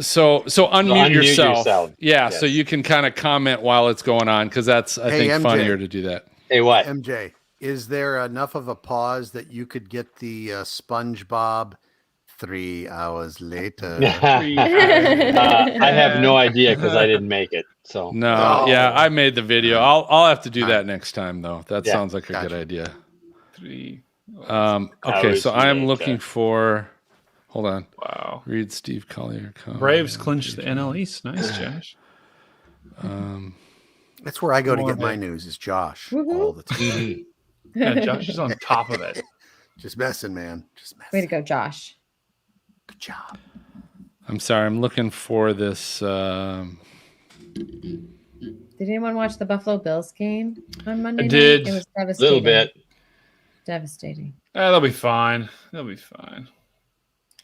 Speaker 1: So unmute yourself. Yeah, so you can kind of comment while it's going on, because that's, I think, MJ, funnier to do that.
Speaker 11: Hey, what?
Speaker 4: MJ, is there enough of a pause that you could get the SpongeBob 3 hours later?
Speaker 11: I have no idea because I didn't make it. So
Speaker 1: I made the video. I'll have to do that next time, though. That sounds like a good idea.
Speaker 3: 3.
Speaker 1: Okay, so I'm looking for. Hold on.
Speaker 3: Wow.
Speaker 1: Read Steve Collier.
Speaker 3: Braves clinched the NL East. Nice, Josh.
Speaker 4: That's where I go to get my news. Is Josh all the time?
Speaker 3: Yeah, Josh is on top of it.
Speaker 4: Just messing, man. Just messing.
Speaker 5: Way to go, Josh.
Speaker 4: Good job.
Speaker 1: I'm sorry. I'm looking for this.
Speaker 5: Did anyone watch the Buffalo Bills game on Monday night?
Speaker 3: Did.
Speaker 5: It was
Speaker 11: A
Speaker 5: devastating.
Speaker 11: little bit.
Speaker 5: Devastating.
Speaker 3: They'll be fine. They'll be fine.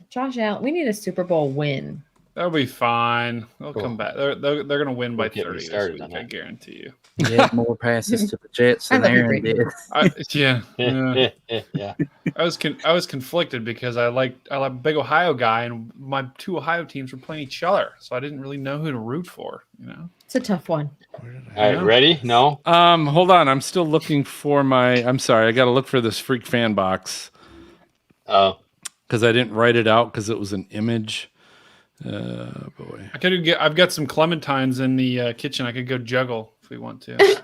Speaker 5: Josh Allen, we need a Super Bowl win.
Speaker 3: They'll be fine. They'll
Speaker 11: Cool.
Speaker 3: come back. They're going to win by
Speaker 11: Don't get me
Speaker 3: 30 this
Speaker 11: started
Speaker 3: week,
Speaker 11: on
Speaker 3: I
Speaker 11: that.
Speaker 3: guarantee you.
Speaker 9: Yeah, more passes to the Jets than
Speaker 5: I love you,
Speaker 9: Aaron
Speaker 5: Brady.
Speaker 9: did.
Speaker 3: Yeah. I was conflicted because I like a big Ohio guy, and my two Ohio teams were playing each other, so I didn't really know who to root for.
Speaker 5: It's a tough one.
Speaker 11: All right, ready? No.
Speaker 1: Hold on. I'm still looking for my. I'm sorry. I got to look for this freak fan box.
Speaker 11: Oh.
Speaker 1: Because I didn't write it out because it was an image. Boy.
Speaker 3: I've got some clementines in the kitchen. I could go juggle if we want to.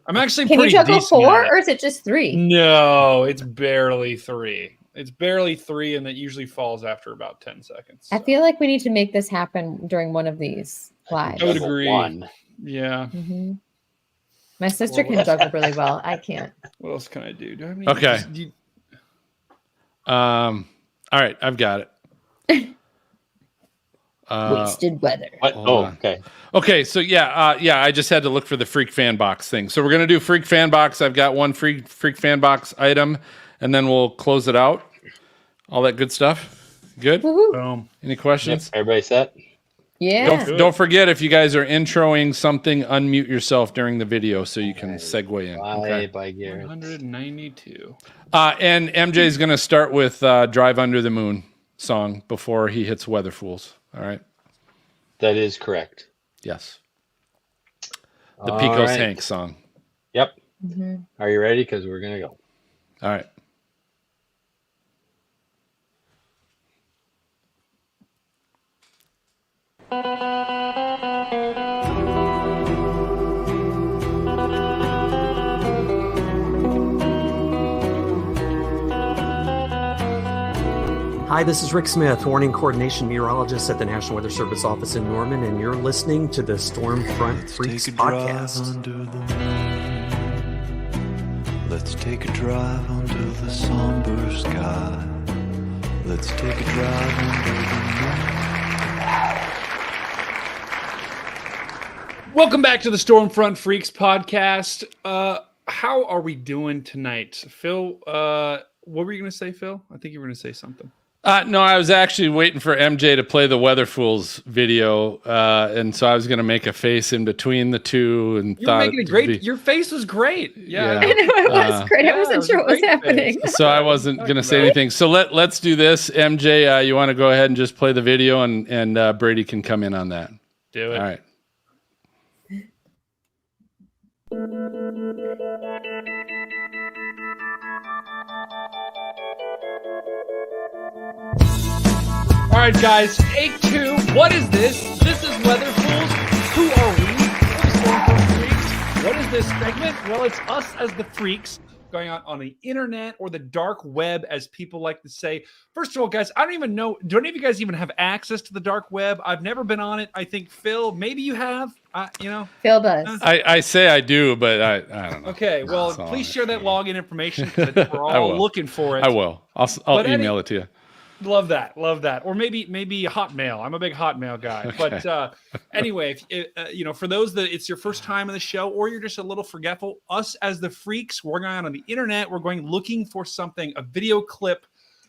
Speaker 3: I'm actually
Speaker 5: Can you
Speaker 3: pretty
Speaker 5: juggle
Speaker 3: decent
Speaker 5: 4
Speaker 3: at
Speaker 5: or is it just 3?
Speaker 3: No, it's barely 3. It's barely 3, and that usually falls after about 10 seconds.
Speaker 5: I feel like we need to make this happen during one of these lives.
Speaker 3: I would
Speaker 11: Level
Speaker 3: agree.
Speaker 11: 1.
Speaker 3: Yeah.
Speaker 5: Mhm. My sister can juggle really well. I can't.
Speaker 3: What else can I do? Do I have any?
Speaker 1: Okay. All right, I've got it.
Speaker 5: Wasted weather.
Speaker 11: What? Oh, okay.
Speaker 1: Okay, so I just had to look for the freak fan box thing. So we're gonna do freak fan box. I've got one freak fan box item, and then we'll close it out. All that good stuff. Good.
Speaker 5: Woohoo.
Speaker 3: Boom.
Speaker 1: Any questions?
Speaker 11: Yep, everybody set?
Speaker 5: Yeah.
Speaker 1: Don't forget, if you guys are introing something, unmute yourself during the video so you can segue in. Okay.
Speaker 11: Bye, Garrett.
Speaker 3: 192.
Speaker 1: And MJ is going to start with "Drive Under the Moon" song before he hits "Weather Fools." All right.
Speaker 11: That is correct.
Speaker 1: Yes. The
Speaker 11: All
Speaker 1: Pecos
Speaker 11: right.
Speaker 1: Hank song.
Speaker 11: Yep.
Speaker 5: Mm-hmm.
Speaker 11: Are you ready? Because we're gonna go.
Speaker 1: All right.
Speaker 12: Hi, this is Rick Smith, warning coordination meteorologist at the National Weather Service office in Norman, and you're listening to the Storm Front Freaks podcast.
Speaker 13: Let's take a drive under the somber sky. Let's take a drive under the moon.
Speaker 3: Welcome back to the Stormfront Freaks podcast. How are we doing tonight? Phil, what were you going to say, Phil? I think you were going to say something.
Speaker 1: No, I was actually waiting for MJ to play the Weather Fools video, and so I was going to make a face in between the two. And
Speaker 3: You were making it great. Your face was great. Yeah.
Speaker 5: I know it was great. I wasn't sure what was happening.
Speaker 1: So I wasn't going to say anything. So let's do this. MJ, you want to go ahead and just play the video, and Brady can come in on that.
Speaker 3: Do it.
Speaker 1: All right.
Speaker 3: All right, guys, take 2. What is this? This is Weather Fools. Who are we? We're the Stormfront Freaks. What is this segment? Well, it's us as the freaks going on the internet or the dark web, as people like to say. First of all, guys, I don't even know. Do any of you guys even have access to the dark web? I've never been on it. I think, Phil, maybe you have.
Speaker 5: Phil does.
Speaker 1: I say I do, but I don't know.
Speaker 3: Okay, well,
Speaker 1: No,
Speaker 3: please share that login information because we're
Speaker 1: I
Speaker 3: all
Speaker 1: will.
Speaker 3: looking for it.
Speaker 1: I will. I'll
Speaker 3: But
Speaker 1: email it to you.
Speaker 3: Love that. Or maybe Hotmail. I'm a big Hotmail guy.
Speaker 1: Okay.
Speaker 3: But anyway, for those that it's your first time on the show or you're just a little forgetful, us as the freaks, we're going on the internet. We're going looking for something, a video clip,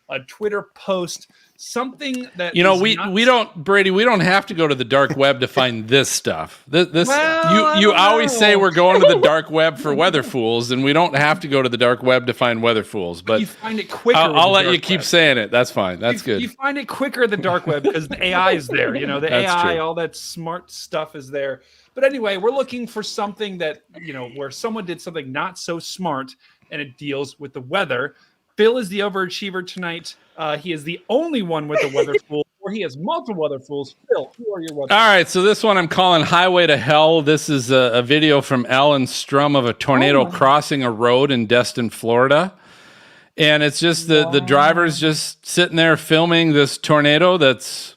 Speaker 3: a Twitter post, something that
Speaker 1: we don't, Brady. We don't have to go to the dark web to find this stuff. This
Speaker 3: Well,
Speaker 1: you
Speaker 3: I
Speaker 1: always
Speaker 3: don't
Speaker 1: say
Speaker 3: know.
Speaker 1: we're going to the dark web for Weather Fools, and we don't have to go to the dark web to find Weather Fools. But
Speaker 3: you find it quicker.
Speaker 1: I'll
Speaker 3: with
Speaker 1: let
Speaker 3: the
Speaker 1: you
Speaker 3: dark
Speaker 1: keep
Speaker 3: web.
Speaker 1: saying it. That's fine. That's good.
Speaker 3: You find it quicker the dark web because the AI is there. The
Speaker 1: That's
Speaker 3: AI,
Speaker 1: true.
Speaker 3: all that smart stuff is there. But anyway, we're looking for something that where someone did something not so smart, and it deals with the weather. Phil is the overachiever tonight. He is the only one with the weather fool, or he has multiple weather fools. Phil, who are your weather?
Speaker 1: All right, so this one I'm calling Highway to Hell. This is a video from Alan Strum of a tornado crossing a road in Destin, Florida. And it's just the driver's just sitting there filming this tornado that's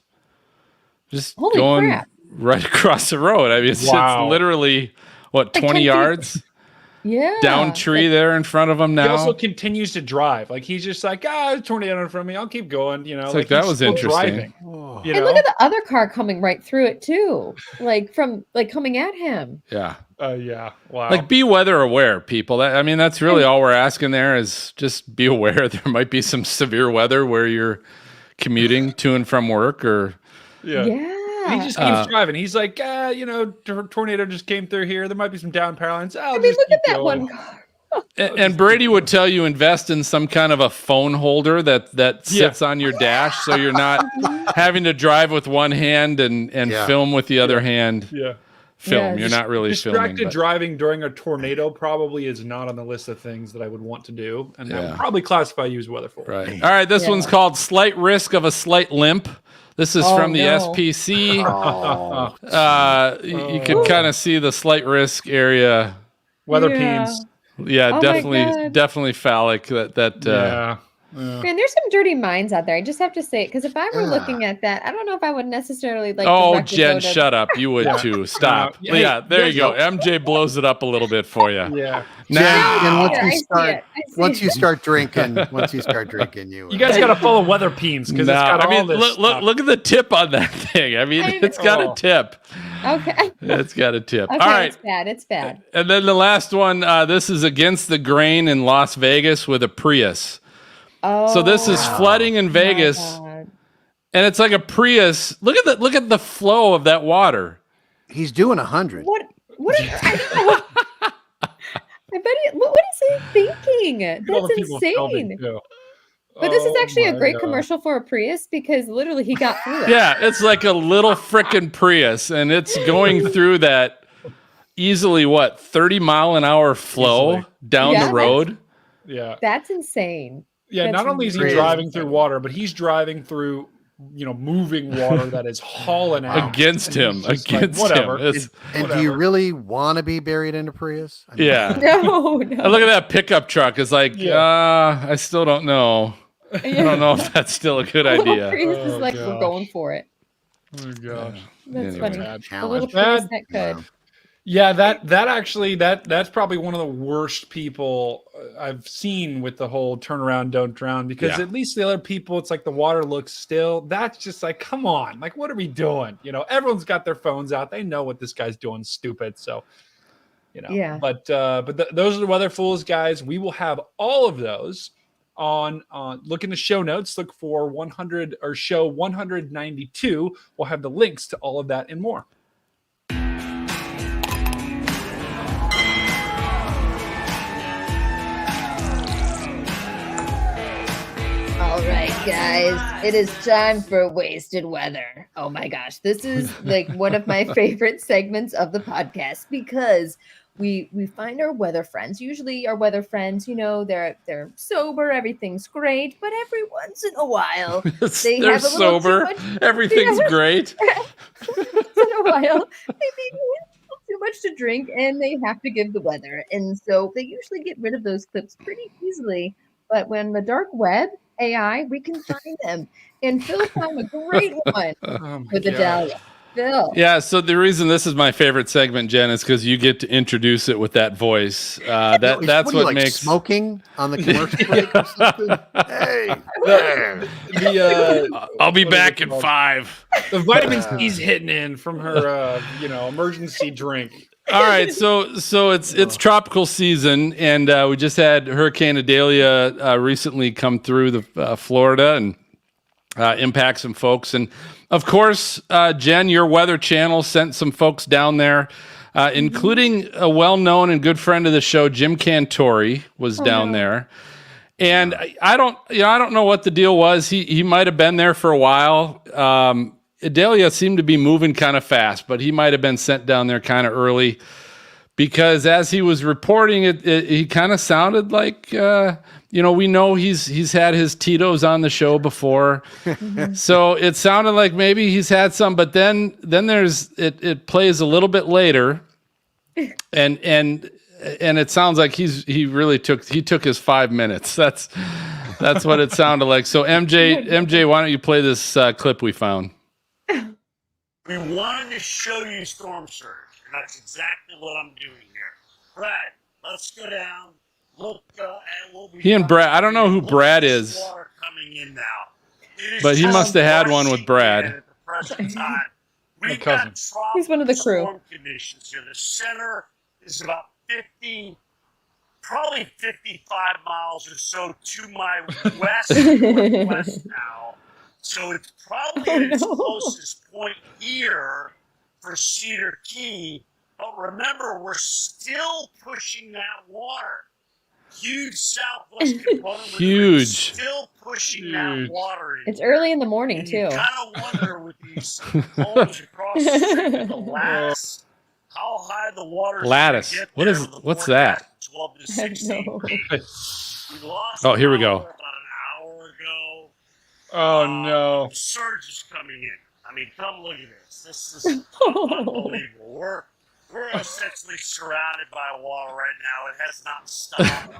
Speaker 1: just
Speaker 5: Holy
Speaker 1: going
Speaker 5: crap.
Speaker 1: right across the road. I mean, it's literally what, 20 yards?
Speaker 5: Yeah.
Speaker 1: Down tree there in front of him now.
Speaker 3: He also continues to drive. Like he's just like, a tornado in front of me. I'll keep going. You know,
Speaker 1: it's like that was interesting.
Speaker 3: You
Speaker 5: and
Speaker 3: know?
Speaker 5: look at the other car coming right through it too, like coming at him.
Speaker 1: Yeah.
Speaker 3: Yeah. Wow.
Speaker 1: Like be weather aware, people. That's really all we're asking there is just be aware there might be some severe weather where you're commuting to and from work or.
Speaker 5: Yeah.
Speaker 3: He just keeps driving. He's like, tornado just came through here. There might be some down power lines.
Speaker 5: Look at that one car.
Speaker 1: And Brady would tell you invest in some kind of a phone holder that sits on your dash, so you're not having to drive with one hand and film with the other hand.
Speaker 3: Yeah.
Speaker 1: You're not really
Speaker 3: distracted
Speaker 1: filming.
Speaker 3: driving during a tornado probably is not on the list of things that I would want to do, and that would probably classify you as weatherful.
Speaker 1: Right. All right. This one's called "Slight Risk of a Slight Limp." This is from the SPC. You can kind of see the slight risk area.
Speaker 3: Weather peens.
Speaker 1: Yeah, definitely phallic.
Speaker 5: Man, there's some dirty minds out there. I just have to say it because if I were looking at that, I don't know if I would necessarily like.
Speaker 1: Oh, Jen, shut up! You would too. Stop. There you go. MJ blows it up a little bit for you.
Speaker 3: Yeah.
Speaker 1: Now,
Speaker 4: and once you start drinking, you
Speaker 3: guys got to follow weather peens because it's got all this.
Speaker 1: Look at the tip on that thing. It's got a tip.
Speaker 5: Okay.
Speaker 1: It's got a tip.
Speaker 5: Okay,
Speaker 1: all right.
Speaker 5: It's bad.
Speaker 1: And then the last one. This is against the grain in Las Vegas with a Prius.
Speaker 5: Oh,
Speaker 1: so this is flooding in Vegas, and it's like a Prius. Look at the flow of that water.
Speaker 4: He's doing 100.
Speaker 5: What is he thinking? That's insane. But this is actually a great commercial for a Prius because literally he got through it.
Speaker 1: Yeah, it's like a little frickin' Prius, and it's going through that easily 30-mile-an-hour flow down the road.
Speaker 5: That's insane.
Speaker 3: Yeah, not only is he driving through water, but he's driving through, moving water that is hauling out
Speaker 1: against him.
Speaker 3: Whatever.
Speaker 4: And do you really want to be buried in a Prius?
Speaker 5: No.
Speaker 1: And look at that pickup truck. It's like, I still don't know. I don't know if that's still a good idea.
Speaker 5: Prius is like, we're going for it.
Speaker 3: Oh gosh,
Speaker 5: that's funny.
Speaker 4: A
Speaker 5: little Prius that could.
Speaker 3: Yeah, that's probably one of the worst people I've seen with the whole turn around, don't drown, because at least the other people, it's like the water looks still. That's just like, come on, like, what are we doing? Everyone's got their phones out. They know what this guy's doing stupid. So, but those are the weather fools, guys. We will have all of those on look in the show notes, look for 100 or show 192. We'll have the links to all of that and more.
Speaker 5: All right, guys, it is time for Wasted Weather. Oh my gosh, this is like one of my favorite segments of the podcast because we find our weather friends. Usually our weather friends, they're sober, everything's great, but every once in a while
Speaker 1: they're have a sober, everything's great.
Speaker 5: Once in a while, they maybe too much to drink and they have to give the weather. And so they usually get rid of those clips pretty easily. But when the dark web AI, we can find them. And Phil found a great one with the Dahlia. Phil.
Speaker 1: Yeah, so the reason this is my favorite segment, Jen, is because you get to introduce it with that voice. That's what makes
Speaker 4: smoking on the commercial break or something. Hey,
Speaker 1: I'll be back in 5.
Speaker 3: The vitamin C's hitting in from her, emergency drink.
Speaker 1: All right, so it's tropical season, and we just had Hurricane Idalia recently come through the Florida and impact some folks. And of course, Jen, your Weather Channel sent some folks down there, including a well-known and good friend of the show, Jim Cantori, was down there. And I don't know what the deal was. He might have been there for a while. Idalia seemed to be moving kind of fast, but he might have been sent down there kind of early because as he was reporting it, he kind of sounded like, we know he's had his Tito's on the show before. So it sounded like maybe he's had some, but then there's, it plays a little bit later and it sounds like he took his 5 minutes. That's what it sounded like. So MJ, why don't you play this clip we found?
Speaker 14: We wanted to show you storm surge, and that's exactly what I'm doing here. Brad, let's go down. Look at what we
Speaker 1: He and Brad. I don't know who
Speaker 14: Look
Speaker 1: Brad
Speaker 14: at this
Speaker 1: is,
Speaker 14: water coming in now. It is
Speaker 1: but he
Speaker 14: just
Speaker 1: must have had one with
Speaker 14: rushing
Speaker 1: Brad.
Speaker 14: in at the present time.
Speaker 3: My
Speaker 14: We've
Speaker 3: cousin.
Speaker 14: got
Speaker 5: He's one of the crew.
Speaker 14: storm conditions here. The center is about 50, probably 55 miles or so to my west, northwest now. So it's probably at its closest point here for Cedar Key. But remember, we're still pushing that water. Huge southwest component.
Speaker 1: Huge.
Speaker 14: Still pushing that water in.
Speaker 5: It's early in the morning,
Speaker 14: And
Speaker 5: too.
Speaker 14: you kind of wonder with these homes across the street with the lattice, how high the water is
Speaker 1: Lattice.
Speaker 14: gonna get
Speaker 1: What
Speaker 14: there
Speaker 1: is?
Speaker 14: with the
Speaker 1: What's
Speaker 14: forecast
Speaker 1: that?
Speaker 14: 12 to 16. We lost
Speaker 1: Oh, here we
Speaker 14: power
Speaker 1: go.
Speaker 14: about an hour ago.
Speaker 3: Oh no.
Speaker 14: Surge is coming in. I mean, come look at this. This is unbelievable. We're essentially surrounded by water right now. It has not stopped.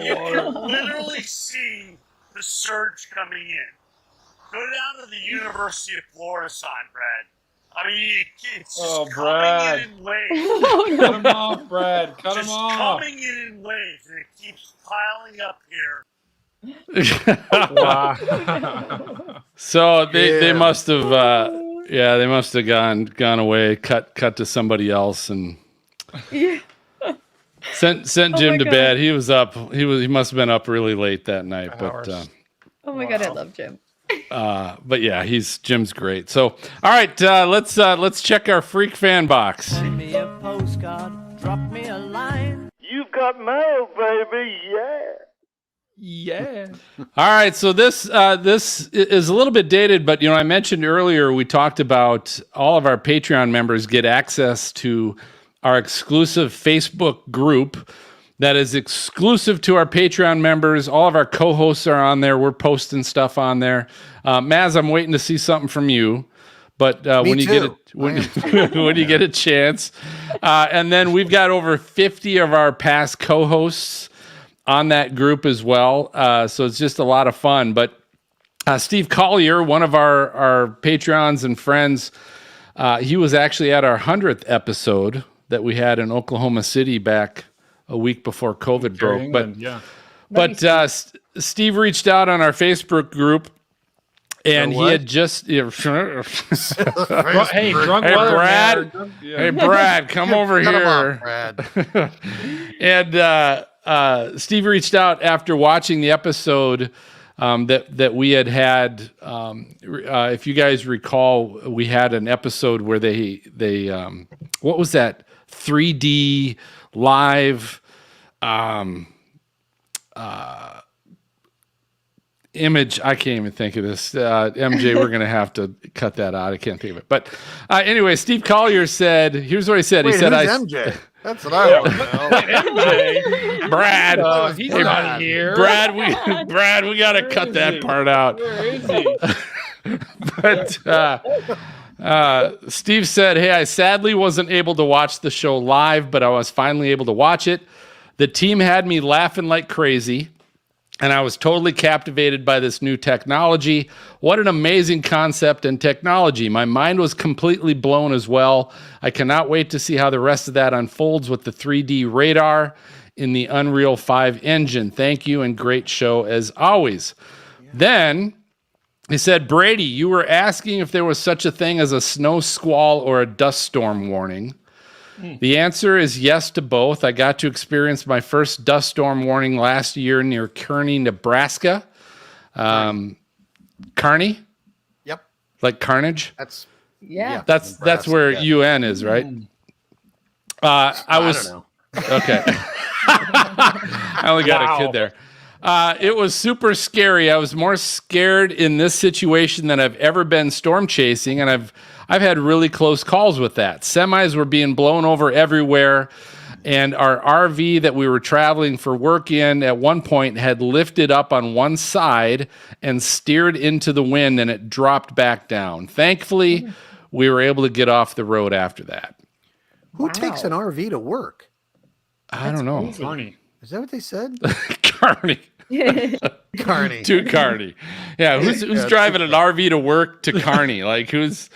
Speaker 14: You can literally see the surge coming in. Go down to the University of Florida sign, Brad. I mean, it's just
Speaker 3: Brad.
Speaker 14: coming in waves.
Speaker 3: Cut him off, Brad. Cut him
Speaker 14: Just
Speaker 3: off.
Speaker 14: coming in waves, and it keeps piling up here.
Speaker 1: So they must have they must have gone away, cut to somebody else, and sent Jim to bed. He was up. He must have been up really late that night. But
Speaker 5: Oh my God, I love Jim.
Speaker 1: but yeah, Jim's great. So all right, let's check our freak fan box.
Speaker 15: Send me a postcard, drop me a line.
Speaker 2: You've got mail, baby. Yeah.
Speaker 3: Yeah.
Speaker 1: All right, so this is a little bit dated, but I mentioned earlier we talked about all of our Patreon members get access to our exclusive Facebook group that is exclusive to our Patreon members. All of our co-hosts are on there. We're posting stuff on there. Maz, I'm waiting to see something from you, but when you get when you get a chance, and then we've got over 50 of our past co-hosts on that group as well. So it's just a lot of fun. But Steve Collier, one of our Patreons and friends, he was actually at our 100th episode that we had in Oklahoma City back a week before COVID broke. But Steve reached out on our Facebook group, and he had just hey,
Speaker 3: drunk
Speaker 1: hey
Speaker 3: weather,
Speaker 1: Brad,
Speaker 3: man.
Speaker 1: hey Brad, come over
Speaker 4: Cut him
Speaker 1: here.
Speaker 4: off, Brad.
Speaker 1: And Steve reached out after watching the episode that we had. If you guys recall, we had an episode where they what was that 3D live image. I can't even think of this. MJ, we're going to have to cut that out. I can't think of it. But anyway, Steve Collier said, here's what he said.
Speaker 4: Wait,
Speaker 1: he said,
Speaker 4: who's MJ? That's what I want to know.
Speaker 3: MJ.
Speaker 1: Brad.
Speaker 3: He's not here.
Speaker 1: Brad, we got to cut that part out.
Speaker 3: Where is he?
Speaker 1: But Steve said, hey, I sadly wasn't able to watch the show live, but I was finally able to watch it. The team had me laughing like crazy, and I was totally captivated by this new technology. What an amazing concept and technology. My mind was completely blown as well. I cannot wait to see how the rest of that unfolds with the 3D radar in the Unreal 5 engine. Thank you, and great show as always. Yeah. Then he said, Brady, you were asking if there was such a thing as a snow squall or a dust storm warning. The answer is yes to both. I got to experience my first dust storm warning last year near Kearney, Nebraska. Kearney?
Speaker 4: Yep.
Speaker 1: Like Carnage?
Speaker 4: That's
Speaker 1: That's where UN is, right? I don't
Speaker 4: know.
Speaker 1: Okay. I only got a kid there. It was super scary. I was more scared in this situation than I've ever been storm chasing, and I've had really close calls with that. Semis were being blown over everywhere, and our RV that we were traveling for work in at one point had lifted up on one side and steered into the wind, and it dropped back down. Thankfully, we were able to get off the road after that.
Speaker 4: Who takes an RV to work?
Speaker 1: I don't know.
Speaker 3: Carney.
Speaker 4: Is that what they said?
Speaker 1: Carney.
Speaker 4: Carney.
Speaker 1: To Carney. Yeah, who's driving an RV to work to Carney? Like who's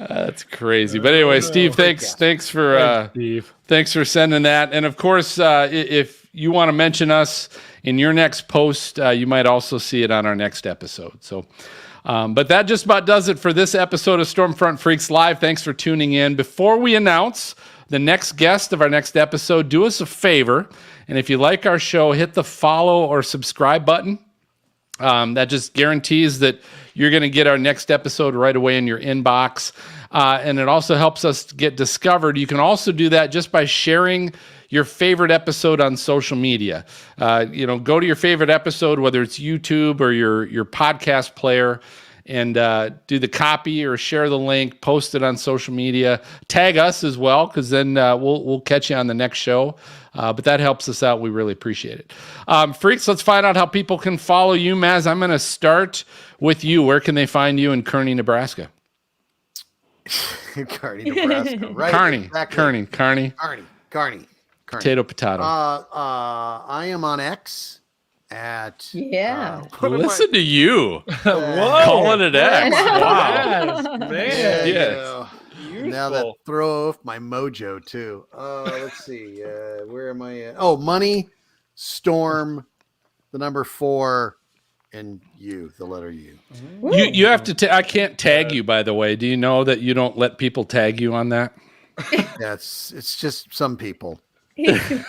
Speaker 1: That's crazy. But anyway, Steve, thanks for sending that. And of course, if you want to mention us in your next post, you might also see it on our next episode. So, but that just about does it for this episode of Stormfront Freaks Live. Thanks for tuning in. Before we announce the next guest of our next episode, do us a favor. And if you like our show, hit the follow or subscribe button. That just guarantees that you're going to get our next episode right away in your inbox. And it also helps us get discovered. You can also do that just by sharing your favorite episode on social media. Go to your favorite episode, whether it's YouTube or your podcast player, and do the copy or share the link, post it on social media. Tag us as well, because then we'll catch you on the next show. But that helps us out. We really appreciate it. Freaks, let's find out how people can follow you. Maz, I'm going to start with you. Where can they find you in Kearney, Nebraska?
Speaker 4: Kearney, Nebraska. Right.
Speaker 1: Kearney. Potato.
Speaker 4: I am on X at...
Speaker 5: Yeah.
Speaker 1: Listen to you.
Speaker 3: Whoa.
Speaker 1: Calling it X. Wow.
Speaker 3: Man.
Speaker 1: Yes.
Speaker 4: Now that throw off my mojo too. Let's see. Where am I at? Oh, Money, Storm, the number 4, and U, the letter U.
Speaker 1: You have to. I can't tag you, by the way. Do you know that you don't let people tag you on that?
Speaker 4: Yeah, it's just some people.
Speaker 1: Because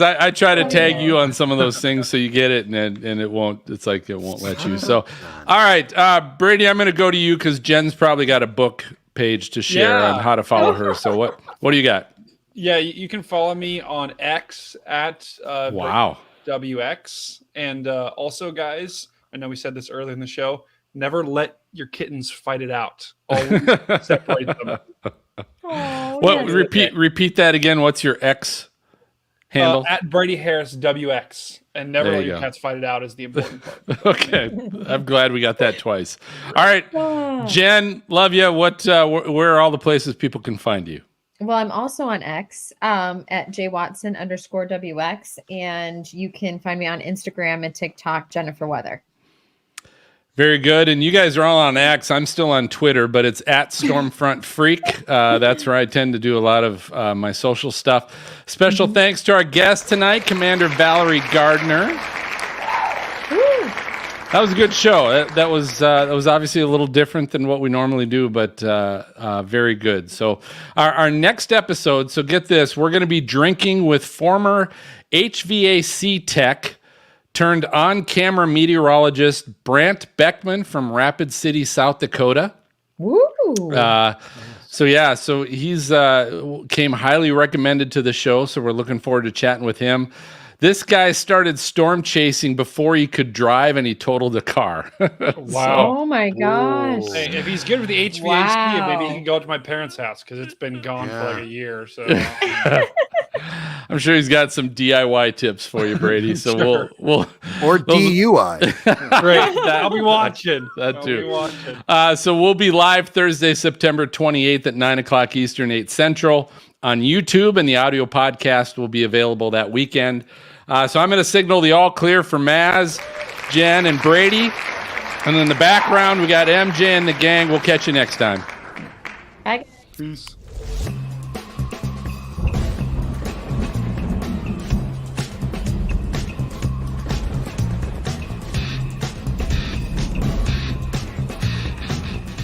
Speaker 1: I try to tag you on some of those things so you get it, and it won't. It's like it won't let you. So, all right, Brady, I'm going to go to you because Jen's probably got a book page to share on how to follow her. So what do you got?
Speaker 3: Yeah, you can follow me on X at WX, and also, guys, I know we said this earlier in the show. Never let your kittens fight it out. Always separate them.
Speaker 1: Repeat that again. What's your X handle?
Speaker 3: At Brady Harris WX, and never let your cats fight it out is the important part.
Speaker 1: Okay, I'm glad we got that twice. All right, Jen, love you. Where are all the places people can find you?
Speaker 5: Well, I'm also on X at jwatson_WX, and you can find me on Instagram and TikTok, Jennifer Weather.
Speaker 1: Very good. And you guys are all on X. I'm still on Twitter, but it's at Stormfront Freak. That's where I tend to do a lot of my social stuff. Special thanks to our guest tonight, Commander Valarie Gardner. That was a good show. That was obviously a little different than what we normally do, but very good. So our next episode, so get this, we're going to be drinking with former HVAC tech turned on-camera meteorologist Brant Beckman from Rapid City, South Dakota.
Speaker 5: Woo!
Speaker 1: So he's came highly recommended to the show, so we're looking forward to chatting with him. This guy started storm chasing before he could drive, and he totaled a car.
Speaker 3: Wow.
Speaker 5: Oh, my gosh.
Speaker 3: Hey, if he's good with the HVAC, maybe he can go to my parents' house because it's been gone for like a year. So
Speaker 1: I'm sure he's got some DIY tips for you, Brady. So
Speaker 3: Sure.
Speaker 1: we'll
Speaker 4: or DUI.
Speaker 3: Great. I'll be watching.
Speaker 1: That too. So we'll be live Thursday, September 28th at 9:00 Eastern, 8 Central on YouTube, and the audio podcast will be available that weekend. So I'm going to signal the all clear for Maz, Jen, and Brady. And in the background, we got MJ and the gang. We'll catch you next time.
Speaker 5: Bye.
Speaker 3: Peace.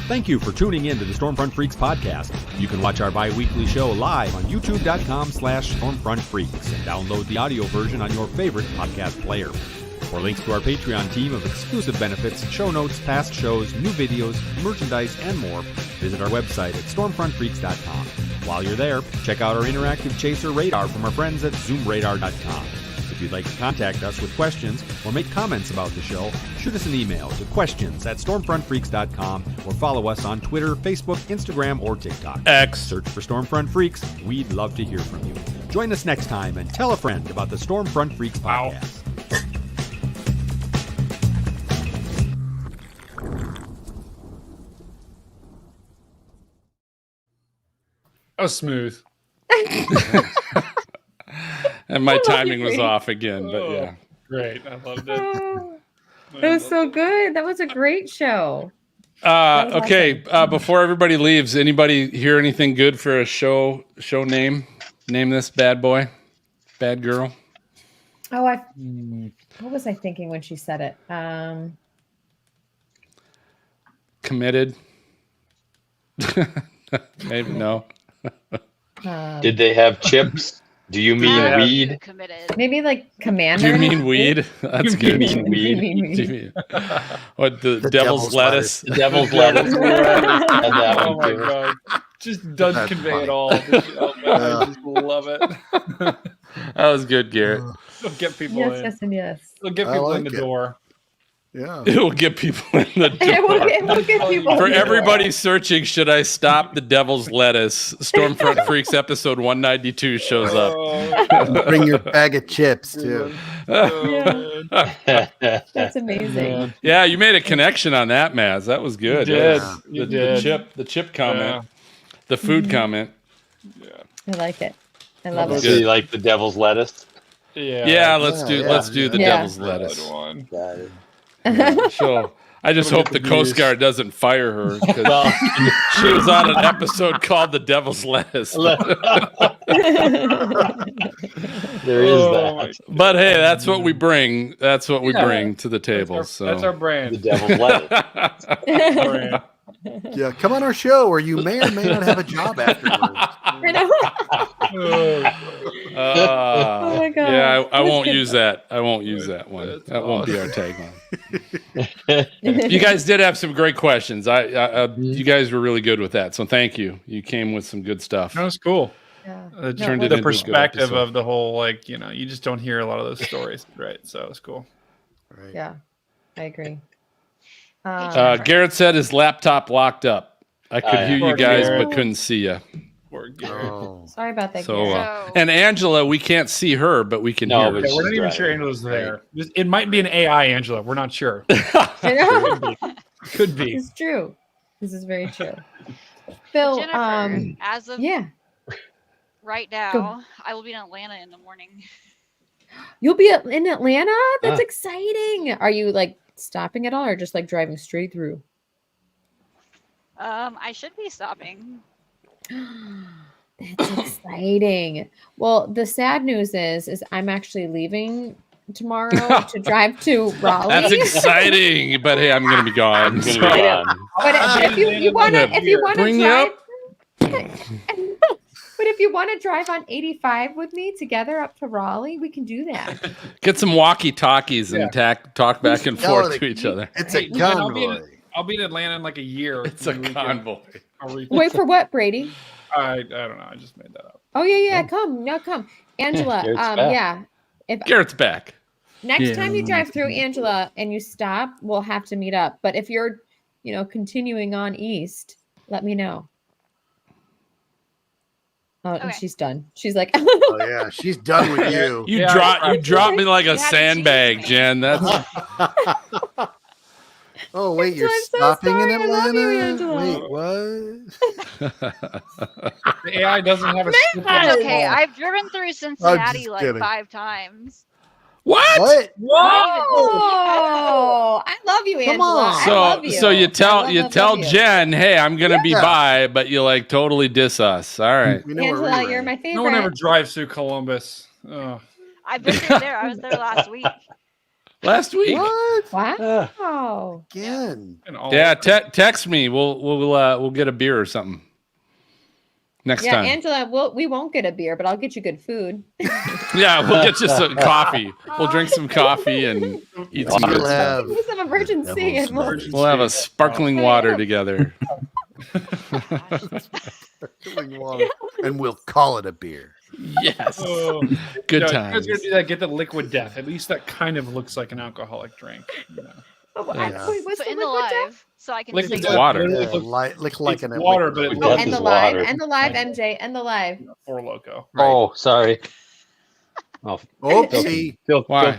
Speaker 16: Thank you for tuning in to the Stormfront Freaks podcast. You can watch our bi-weekly show live on youtube.com/StormfrontFreaks and download the audio version on your favorite podcast player. For links to our Patreon team of exclusive benefits, show notes, past shows, new videos, merchandise, and more, visit our website at stormfrontfreaks.com. While you're there, check out our interactive chaser radar from our friends at zoomradar.com. If you'd like to contact us with questions or make comments about the show, shoot us an email to questions@stormfrontfreaks.com or follow us on Twitter, Facebook, Instagram, or TikTok.
Speaker 1: X.
Speaker 16: Search for Stormfront Freaks. We'd love to hear from you. Join us next time and tell a friend about the Stormfront Freaks podcast.
Speaker 3: That was smooth.
Speaker 1: And my timing was off again, but yeah.
Speaker 3: Great. I loved it.
Speaker 5: That was so good. That was a great show.
Speaker 1: Okay. Before everybody leaves, anybody hear anything good for a show name? Name this bad boy, bad girl.
Speaker 5: Oh, what was I thinking when she said it?
Speaker 1: Committed. Maybe no.
Speaker 11: Did they have chips? Do you mean weed?
Speaker 5: Maybe like Commander.
Speaker 1: Do you mean weed? That's good.
Speaker 11: Do you mean weed?
Speaker 1: Do you mean, what, the devil's lettuce?
Speaker 11: The devil's lettuce.
Speaker 3: Oh my god. Just doesn't convey it all. Oh man, I just love it.
Speaker 1: That was good, Garrett.
Speaker 3: It'll get people
Speaker 5: Yes,
Speaker 3: in.
Speaker 5: yes, and yes.
Speaker 3: It'll get people in the door.
Speaker 4: Yeah.
Speaker 1: It will get people in the door.
Speaker 5: It will get people
Speaker 1: For
Speaker 5: in the door.
Speaker 1: everybody searching, should I stop the devil's lettuce? Stormfront Freaks episode 192 shows up.
Speaker 4: Bring your bag of chips too.
Speaker 5: That's amazing.
Speaker 1: Yeah, you made a connection on that, Maz. That was good.
Speaker 3: You did.
Speaker 1: Yeah.
Speaker 3: You
Speaker 1: The
Speaker 3: did.
Speaker 1: the chip comment, the food comment.
Speaker 5: I like it. I love it.
Speaker 11: Do you like the devil's lettuce?
Speaker 1: Yeah, let's do the devil's lettuce. So I just hope the Coast Guard doesn't fire her because she was on an episode called "The Devil's Lettuce."
Speaker 11: There is that.
Speaker 1: But hey, that's what we bring. That's what we bring to the table.
Speaker 3: That's our brand.
Speaker 11: The devil's lettuce.
Speaker 4: Yeah, come on our show where you may or may not have a job afterwards.
Speaker 5: Oh my god.
Speaker 1: Yeah, I won't use that. I won't use that one. That won't be our tagline. You guys did have some great questions. You guys were really good with that. So thank you. You came with some good stuff.
Speaker 3: That was cool.
Speaker 5: Yeah.
Speaker 1: Turned it
Speaker 3: The
Speaker 1: into a good
Speaker 3: perspective
Speaker 1: episode.
Speaker 3: of the whole, like, you just don't hear a lot of those stories, right? So it's cool.
Speaker 4: Right.
Speaker 5: Yeah, I agree.
Speaker 1: Garrett said his laptop locked up. I could hear you
Speaker 3: Poor
Speaker 1: guys,
Speaker 3: Garrett.
Speaker 1: but couldn't see you.
Speaker 3: Poor Garrett.
Speaker 4: Oh.
Speaker 5: Sorry about that.
Speaker 1: So,
Speaker 5: Garrett.
Speaker 1: and Angela, we can't see her, but we can
Speaker 11: No,
Speaker 1: hear
Speaker 11: but
Speaker 1: her.
Speaker 3: Yeah, we're not even sure Angela's there. It might be an AI Angela. We're not sure. Could be.
Speaker 5: It's true. This is very true. Phil,
Speaker 10: Jennifer, as of right now,
Speaker 5: Go.
Speaker 10: I will be in Atlanta in the morning.
Speaker 5: You'll be in Atlanta? That's exciting. Are you like stopping at all or just like driving straight through?
Speaker 10: I should be stopping.
Speaker 5: That's exciting. Well, the sad news is I'm actually leaving tomorrow to drive to Raleigh.
Speaker 1: That's exciting. But hey, I'm going to be gone.
Speaker 11: I'm gonna be
Speaker 1: so-
Speaker 11: gone.
Speaker 5: But if you want to
Speaker 1: Bring you
Speaker 5: drive,
Speaker 1: up.
Speaker 5: but if you want to drive on 85 with me together up to Raleigh, we can do that.
Speaker 1: Get some walkie-talkies and talk back and
Speaker 4: yelling
Speaker 1: forth
Speaker 4: at
Speaker 1: to each
Speaker 4: you?
Speaker 1: other.
Speaker 4: It's a
Speaker 3: Hey, man,
Speaker 4: convoy.
Speaker 3: I'll be in Atlanta in like a year.
Speaker 1: It's a convoy.
Speaker 5: Wait for what, Brady?
Speaker 3: I don't know. I just made that up.
Speaker 5: Oh yeah, come. No, come. Angela,
Speaker 11: Garrett's back.
Speaker 5: yeah. If
Speaker 1: Garrett's back.
Speaker 5: next time you drive through Angela and you stop, we'll have to meet up. But if you're, continuing on east, let me know. Oh, and
Speaker 10: Okay.
Speaker 5: she's done. She's like,
Speaker 4: Oh yeah, she's done with you.
Speaker 1: You
Speaker 3: Yeah,
Speaker 1: dropped me like a
Speaker 10: You haven't
Speaker 1: sandbag,
Speaker 10: changed me.
Speaker 1: Jen. That's
Speaker 4: Oh wait, you're
Speaker 5: I'm so
Speaker 4: stopping
Speaker 5: sorry.
Speaker 4: in
Speaker 5: I love you,
Speaker 4: Atlanta?
Speaker 5: Angela.
Speaker 4: Wait, what?
Speaker 3: The AI doesn't have a
Speaker 5: Man!
Speaker 3: stick
Speaker 5: Yes.
Speaker 10: Okay, I've driven through Cincinnati
Speaker 4: just
Speaker 10: like
Speaker 4: kidding.
Speaker 10: 5 times.
Speaker 1: what?
Speaker 4: What?
Speaker 5: Oh, I love you, Angela.
Speaker 4: on.
Speaker 5: I
Speaker 1: So
Speaker 5: love you.
Speaker 1: so you tell
Speaker 5: I
Speaker 1: you
Speaker 5: love
Speaker 1: tell
Speaker 5: you.
Speaker 1: Jen, hey, I'm gonna be
Speaker 4: Yeah.
Speaker 1: by, but you like totally diss us. All right.
Speaker 4: We know where
Speaker 5: Angela,
Speaker 4: we're
Speaker 5: you're
Speaker 4: at.
Speaker 5: my favorite.
Speaker 3: No one ever drives through Columbus. Oh.
Speaker 10: I've been through there. I was there last week.
Speaker 1: Last week.
Speaker 4: What?
Speaker 5: Wow.
Speaker 4: Again?
Speaker 3: And all
Speaker 1: Yeah, text me. We'll get a beer or something next
Speaker 5: Yeah,
Speaker 1: time.
Speaker 5: Angela, we won't get a beer, but I'll get you good food.
Speaker 1: Yeah, we'll get you some coffee. We'll drink some coffee and eat some
Speaker 4: We'll
Speaker 1: good stuff.
Speaker 4: have
Speaker 5: Some emergency. And
Speaker 1: We'll have a sparkling water together.
Speaker 4: sparkling water, and we'll call it a beer.
Speaker 1: Yes.
Speaker 3: Oh.
Speaker 1: Good
Speaker 3: No, you
Speaker 1: times.
Speaker 3: guys gotta do that. Get the liquid death. At least that kind of looks like an alcoholic drink.
Speaker 4: Yeah.
Speaker 5: Wait, what's
Speaker 10: So
Speaker 5: the
Speaker 10: in the
Speaker 5: liquid death?
Speaker 10: live, so I can
Speaker 3: Liquid
Speaker 10: sing.
Speaker 3: death
Speaker 1: water.
Speaker 3: literally
Speaker 4: Yeah,
Speaker 3: looks
Speaker 4: look like
Speaker 3: it's
Speaker 4: an
Speaker 3: water, but it
Speaker 11: Liquid
Speaker 5: Oh,
Speaker 11: death
Speaker 5: and
Speaker 11: is
Speaker 5: the live,
Speaker 11: water.
Speaker 5: and the live, MJ, and the live.
Speaker 3: Four Loco.
Speaker 11: Oh, sorry. Oh,
Speaker 4: Oopsie.
Speaker 11: Phil
Speaker 1: Why?